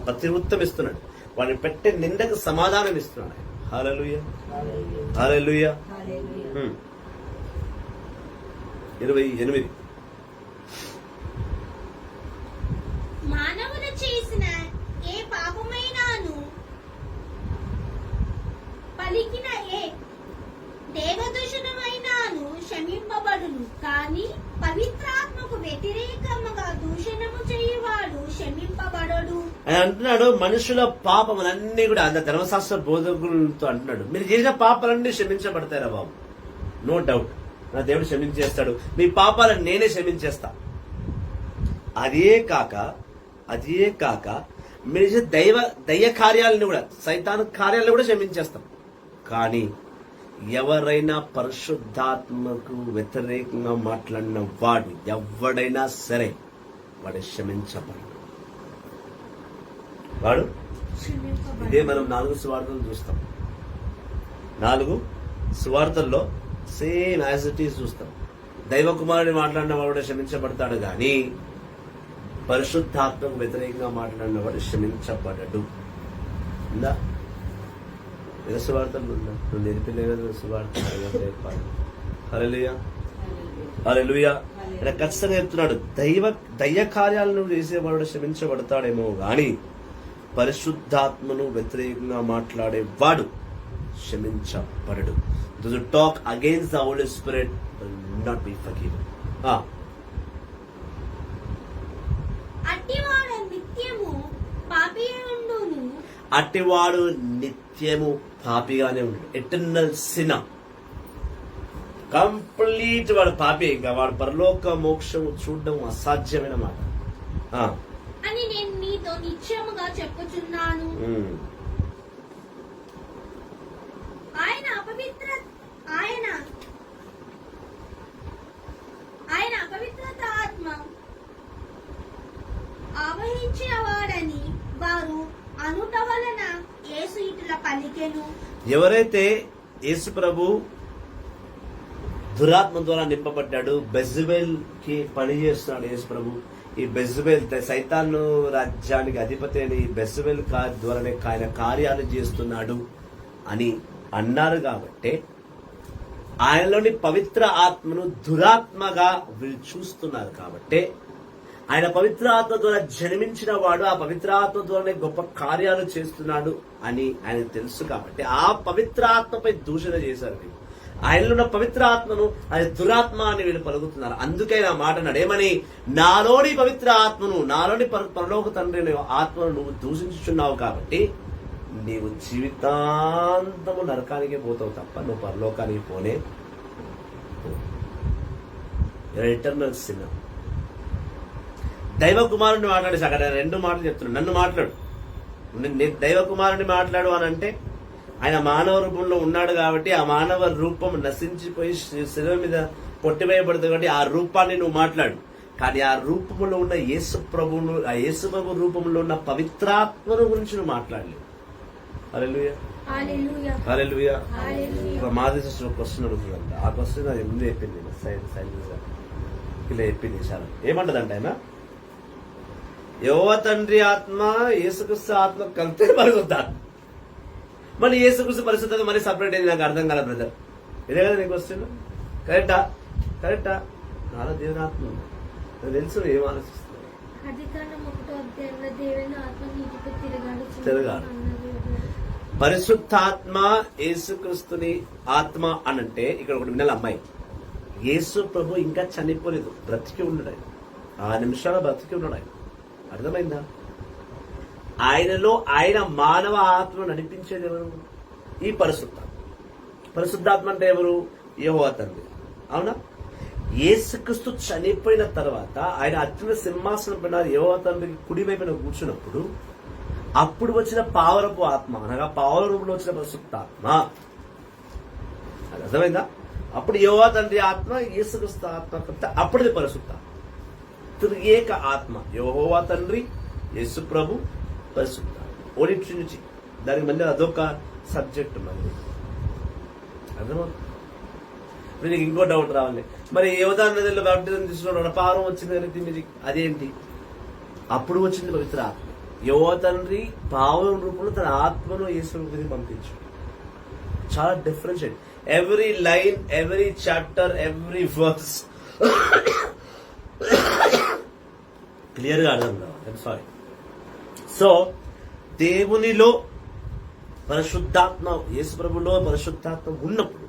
ప్రతివృత్తం ఇస్తున్నాడు. వాడిని పెట్టే నిందకు సమాధానం ఇస్తున్నాడు. హల్లెలూయా, హల్లెలూయా. 28 మానవుడు చేసిన ఏ పాపమైనాను పలికిన ఏ దేవదూషణమైనాను క్షమింపబడును, కానీ పవిత్రాత్మకు వ్యతిరేకముగా దూషణము చేయువాడు క్షమింపబడడు అని అంటున్నాడు. మనుషుల పాపములన్నీ కూడా అంత ధర్మశాస్త్ర బోధకులతో అంటున్నాడు, మీరు చేసిన పాపాలన్నీ క్షమించబడతారా బాబు? నో డౌట్, నా దేవుడు క్షమించేస్తాడు. మీ పాపాలను నేనే క్షమించేస్తా. అదే కాక మీరు చేసే దయ్య కార్యాలను కూడా, సైతాను కార్యాలను కూడా క్షమించేస్తాం. కానీ ఎవరైనా పరిశుద్ధాత్మకు వ్యతిరేకంగా మాట్లాడిన వాడు ఎవడైనా సరే వాడు క్షమించబడు. వాడు ఇదే మనం 4 సువార్తలు చూస్తాం. 4 సువార్తల్లో సేమ్ యాజ్ ఇట్ ఈస్ చూస్తాం. దైవ కుమారుని మాట్లాడిన వాడు క్షమించబడతాడు, కానీ పరిశుద్ధాత్మకు వ్యతిరేకంగా మాట్లాడిన వాడు క్షమించబడడు. ఉందా? సువార్తలు ఉందా? నువ్వు నిలిపిలేదు సువార్త. హల్లెలూయా, హల్లెలూయా. ఇక్కడ ఖచ్చితంగా చెప్తున్నాడు, దయ్య కార్యాలను చేసేవాడు క్షమించబడతాడేమో గాని పరిశుద్ధాత్మను వ్యతిరేకంగా మాట్లాడేవాడు క్షమించబడడు. Those who talk against the Holy Spirit will not be forgiven. అట్టివాడు నిత్యము పాపిగానే ఉంటాడు. ఎటర్నల్ సిన్, కంప్లీట్ వాడు పాపి. ఇంకా వాడు పరలోక మోక్షము చూడడం అసాధ్యమైన మాట. అని నేను నీతో నిశ్చయముగా చెప్పుచున్నాను. అపవిత్రత ఆత్మ ఆవహించిన వాడని వారు అనుట వలన యేసు ఇటుల పలికెను. ఎవరైతే యేసు ప్రభు దురాత్మ ద్వారా నింపబడ్డాడు, బెజబెల్ కి పని చేస్తున్నాడు యేసు ప్రభు. ఈ బెజబెల్ సైతాను రాజ్యానికి అధిపతి అని బెజబెల్ ద్వారానే ఆయన కార్యాలు చేస్తున్నాడు అని అన్నారు. కాబట్టి ఆయనలోని పవిత్ర ఆత్మను దురాత్మగా వీళ్ళు చూస్తున్నారు. కాబట్టి ఆయన పవిత్ర ఆత్మ ద్వారా జన్మించిన వాడు ఆ పవిత్ర ఆత్మ ద్వారానే గొప్ప కార్యాలు చేస్తున్నాడు అని ఆయన తెలుసు. కాబట్టి ఆ పవిత్ర ఆత్మపై దూషణ చేశారు వీళ్ళు. ఆయనలో ఉన్న పవిత్ర ఆత్మను అది దురాత్మ అని వీళ్ళు పలుకుతున్నారు. అందుకే నా మాట అన్నాడు ఏమని, నాలోని పవిత్ర ఆత్మను, నాలోని పరలోక తండ్రి ఆత్మను నువ్వు దూషించుచున్నావు కాబట్టి నీవు జీవితాంతము నరకానికే పోతావు తప్ప నువ్వు పరలోకానికి పోనే ఎటర్నల్ సిన్. దైవ కుమారుని మాట్లాడేసి అక్కడ 2 మాటలు చెప్తున్నాడు. నన్ను మాట్లాడు, దైవ కుమారుని మాట్లాడు అని అంటే ఆయన మానవ రూపంలో ఉన్నాడు కాబట్టి ఆ మానవ రూపం నశించిపోయి శిలువ మీద కొట్టివేయబడుతుంది కాబట్టి ఆ రూపాన్ని నువ్వు మాట్లాడు. కానీ ఆ రూపంలో ఉన్న యేసు ప్రభువును, ఆ యేసు ప్రభు రూపంలో ఉన్న పవిత్రాత్మను గురించి నువ్వు మాట్లాడలేవు. హల్లెలూయా, హల్లెలూయా. మాది సిస్టర్ ఒక క్వశ్చన్ అడుగుతుందంట. ఆ క్వశ్చన్ అది ముందు చెప్పింది ఇలా చెప్పింది. చాలా ఏమంటదంట ఆయన, యెహోవా తండ్రి ఆత్మ యేసుక్రీస్తు ఆత్మ కలితే పరిశుద్ధాత్మ. మళ్ళీ యేసుక్రీస్తు పరిశుద్ధత మళ్ళీ సపరేట్ అయింది. నాకు అర్థం కాలేదు బ్రదర్. ఇదే కదా నీకు క్వశ్చన్? కరెక్టా? నాలో దేవుని ఆత్మ ఉంది, నాకు తెలుసు ఏం ఆలోచిస్తున్నాను. తిరగాడు. పరిశుద్ధాత్మ యేసుక్రీస్తుని ఆత్మ అనంటే ఇక్కడ ఒకటి వినాలి అమ్మాయి, యేసు ప్రభు ఇంకా చనిపోలేదు, బ్రతికి ఉన్నాడు. 6 నిమిషాలు బ్రతికి ఉన్నాడు ఆయన. అర్థమైందా? ఆయనలో ఆయన మానవ ఆత్మ నడిపించేది ఎవరు? ఈ పరిశుద్ధాత్మ అంటే ఎవరు? యెహోవా తండ్రి. అవునా? యేసుక్రీస్తు చనిపోయిన తర్వాత ఆయన అత్యున్న సింహాసనం పైన యెహోవా తండ్రికి కుడి వైపున కూర్చున్నప్పుడు అప్పుడు వచ్చిన పావరపు ఆత్మ, అనగా పావర రూపంలో వచ్చిన పరిశుద్ధాత్మ. అది అర్థమైందా? అప్పుడు యెహోవా తండ్రి ఆత్మ, యేసుక్రీస్తు ఆత్మ, అప్పుడుది పరిశుద్ధాత్మ. త్రియేక ఆత్మ, యెహోవా తండ్రి, యేసు ప్రభు, పరిశుద్ధ. Only Trinity. దానికి మళ్ళీ అదొక సబ్జెక్ట్. మళ్ళీ అర్థమవుతుంది. ఇప్పుడు నీకు ఇంకో డౌట్ రావాలి, మరి యోర్దాను నదిలో బాప్టిజం తీసుకున్నాడు, పారం వచ్చింది అనేది మీరు అదేంటి? అప్పుడు వచ్చింది పవిత్ర ఆత్మ. యెహోవా తండ్రి పావం రూపంలో తన ఆత్మను యేసు పంపించు. చాలా differentiate. Every line, every chapter, every verse clear గా అర్థం కావాలి. సారీ. సో దేవునిలో పరిశుద్ధాత్మ, యేసు ప్రభులో పరిశుద్ధాత్మ ఉన్నప్పుడు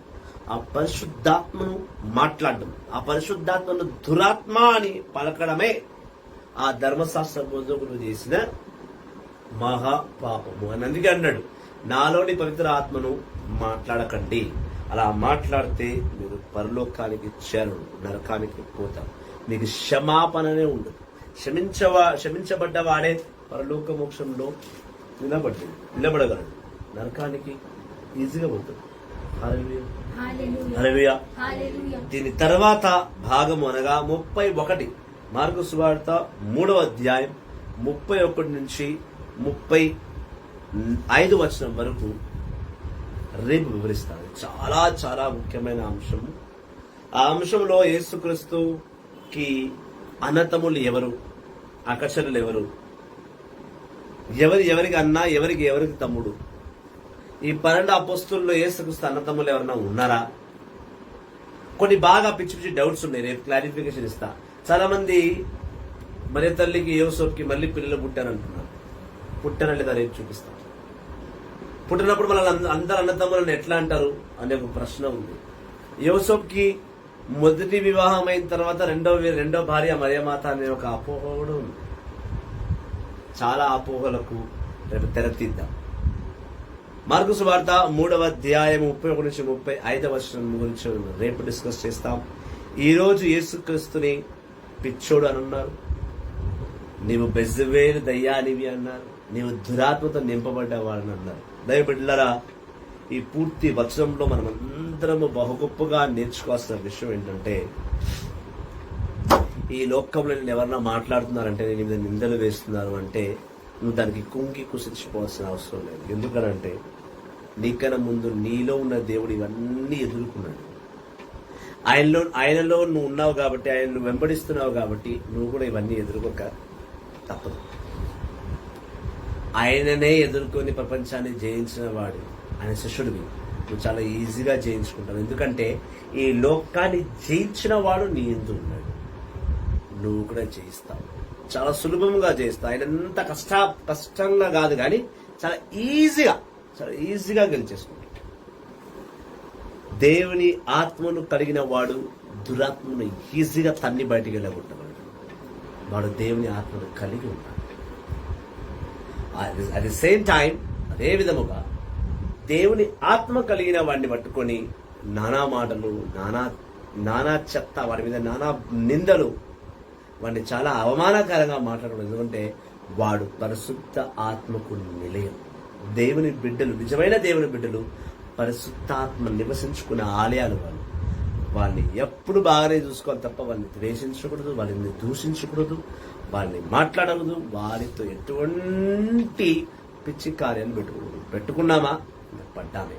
ఆ పరిశుద్ధాత్మను మాట్లాడడం, ఆ పరిశుద్ధాత్మను దురాత్మ అని పలకడమే ఆ ధర్మశాస్త్ర బోధకులు చేసిన మహాపాపము అని. అందుకే అన్నాడు, నాలోని పవిత్ర ఆత్మను మాట్లాడకండి. అలా మాట్లాడితే మీరు పరలోకానికి చేరడు, నరకానికి పోతారు. మీకు క్షమాపణనే ఉండదు. క్షమించబడ్డవాడే పరలోక మోక్షంలో నిలబడగలడు, నరకానికి ఈజీగా పోతాడు. హల్లెలూయా. దీని తర్వాత భాగము అనగా 31 మార్కు సువార్త 3వ అధ్యాయం 31 నుంచి 35 వచనం వరకు రేపు వివరిస్తాను. చాలా చాలా ముఖ్యమైన అంశము. ఆ అంశంలో యేసుక్రీస్తుకి అన్నతములు ఎవరు, అకచరులు ఎవరు, ఎవరికి అన్న, ఎవరికి తమ్ముడు, ఈ 12 అపోస్తుల్లో యేసుక్రీస్తు అన్నతమ్ములు ఎవరన్నా ఉన్నారా? కొన్ని బాగా పిచ్చి పిచ్చి డౌట్స్ ఉన్నాయి. రేపు క్లారిఫికేషన్ ఇస్తా. చాలా మంది మరియ తల్లికి యోసేపుకి మళ్ళీ పిల్లలు పుట్టారంటున్నారు. పుట్టారా లేదా రేపు చూపిస్తాం. పుట్టినప్పుడు మనల్ని అందరు అన్నతమ్ములను ఎట్లా అంటారు అనే ఒక ప్రశ్న ఉంది. యోసేపుకి మొదటి వివాహం అయిన తర్వాత రెండో భార్య మరియమాత అనే ఒక అపోహ కూడా ఉంది. చాలా అపోహలకు రేపు తెరతీద్దాం. మార్కు సువార్త 3వ అధ్యాయం 31 నుంచి 35 వచనం గురించి రేపు డిస్కస్ చేస్తాం. ఈ రోజు యేసుక్రీస్తుని పిచ్చోడు అని అన్నారు, నీవు బెజబెలు దయ్యానివి అన్నారు, నీవు దురాత్మతో నింపబడ్డవాడని అన్నారు. దయబిడ్డలారా, ఈ పూర్తి వచనంలో మనం అందరము బహు గొప్పగా నేర్చుకోవాల్సిన విషయం ఏంటంటే, ఈ లోకంలో నేను ఎవరన్నా మాట్లాడుతున్నారంటే, నేను మీద నిందలు వేస్తున్నారు అంటే నువ్వు దానికి కుంగి కుసించిపోవాల్సిన అవసరం లేదు. ఎందుకనంటే నీకన్నా ముందు నీలో ఉన్న దేవుడు ఇవన్నీ ఎదుర్కొన్నాడు. ఆయనలో నువ్వు ఉన్నావు కాబట్టి, ఆయన నువ్వు వెంబడిస్తున్నావు కాబట్టి నువ్వు కూడా ఇవన్నీ ఎదుర్కోక తప్పదు. ఆయననే ఎదుర్కొని ప్రపంచాన్ని జయించిన వాడు, ఆయన శిష్యుడివి, నువ్వు చాలా ఈజీగా జయించుకుంటావు. ఎందుకంటే ఈ లోకాన్ని జయించిన వాడు నీ యందు ఉన్నాడు. నువ్వు కూడా జయిస్తావు, చాలా సులభంగా జయిస్తావు. ఆయన ఎంత కష్టంగా కాదు కానీ చాలా ఈజీగా గెలిచేసుకుంటాడు. దేవుని ఆత్మను కలిగిన వాడు దురాత్మను ఈజీగా తన్ని బయటికి వెళ్ళగొట్టగలడు. వాడు దేవుని ఆత్మను కలిగి ఉన్నాడు. అట్ ది సేమ్ టైం అదే విధముగా దేవుని ఆత్మ కలిగిన వాడిని పట్టుకొని నానా మాటలు, నానా చెత్త, వాడి మీద నానా నిందలు, వాడిని చాలా అవమానకరంగా మాట్లాడడం. ఎందుకంటే వాడు పరిశుద్ధ ఆత్మకు నిలయం. దేవుని బిడ్డలు, నిజమైన దేవుని బిడ్డలు పరిశుద్ధాత్మ నివసించుకునే ఆలయాలు. వాళ్ళని ఎప్పుడు బాగానే చూసుకోవాలి తప్ప వాళ్ళని ద్వేషించకూడదు, వాళ్ళని దూషించకూడదు, వాళ్ళని మాట్లాడకూడదు, వారితో ఎటువంటి పిచ్చి కార్యాలు పెట్టుకున్నామా పడ్డామే.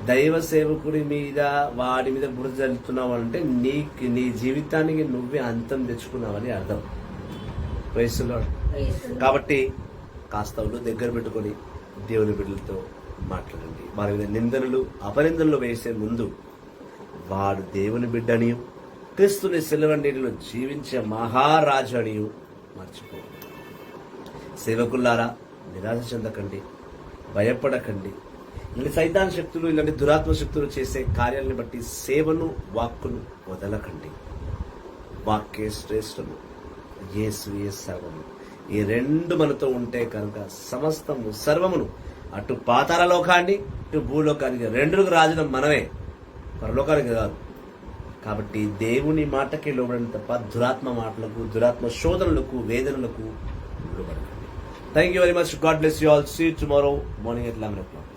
దైవ సేవకుడి మీద వాడి మీద బురద జల్లుతున్నావు అంటే నీ జీవితానికి నువ్వే అంతం తెచ్చుకున్నావని అర్థం. Praise the Lord. కాబట్టి కాస్త దగ్గర పెట్టుకొని దేవుని బిడ్డలతో మాట్లాడండి. వారి మీద నిందనలు, అపనిందనలు వేసే ముందు వాడు దేవుని బిడ్డనియు, క్రీస్తుని సిలువ నీటిలో జీవించే మహారాజు అనియు మర్చిపో. సేవకుల్లారా, నిరాశ చెందకండి, భయపడకండి. ఇలాంటి సైతాన్ శక్తులు, ఇలాంటి దురాత్మ శక్తులు చేసే కార్యాలను బట్టి సేవను, వాక్కును వదలకండి. వాక్యే శ్రేష్టము, యేసుయే సర్వము. ఈ రెండు మనతో ఉంటే కనుక సమస్తము, సర్వమును, అటు పాతాళ లోకాన్ని ఇటు భూలోకానికి రెండుకు రాజునం మనమే, పరలోకానికి కాదు. కాబట్టి దేవుని మాటకి లోబడని తప్ప దురాత్మ మాటలకు, దురాత్మ శోధనలకు, వేదనలకు లోబడకండి. Thank you very much. God bless you all. See you tomorrow morning at 11 o'clock.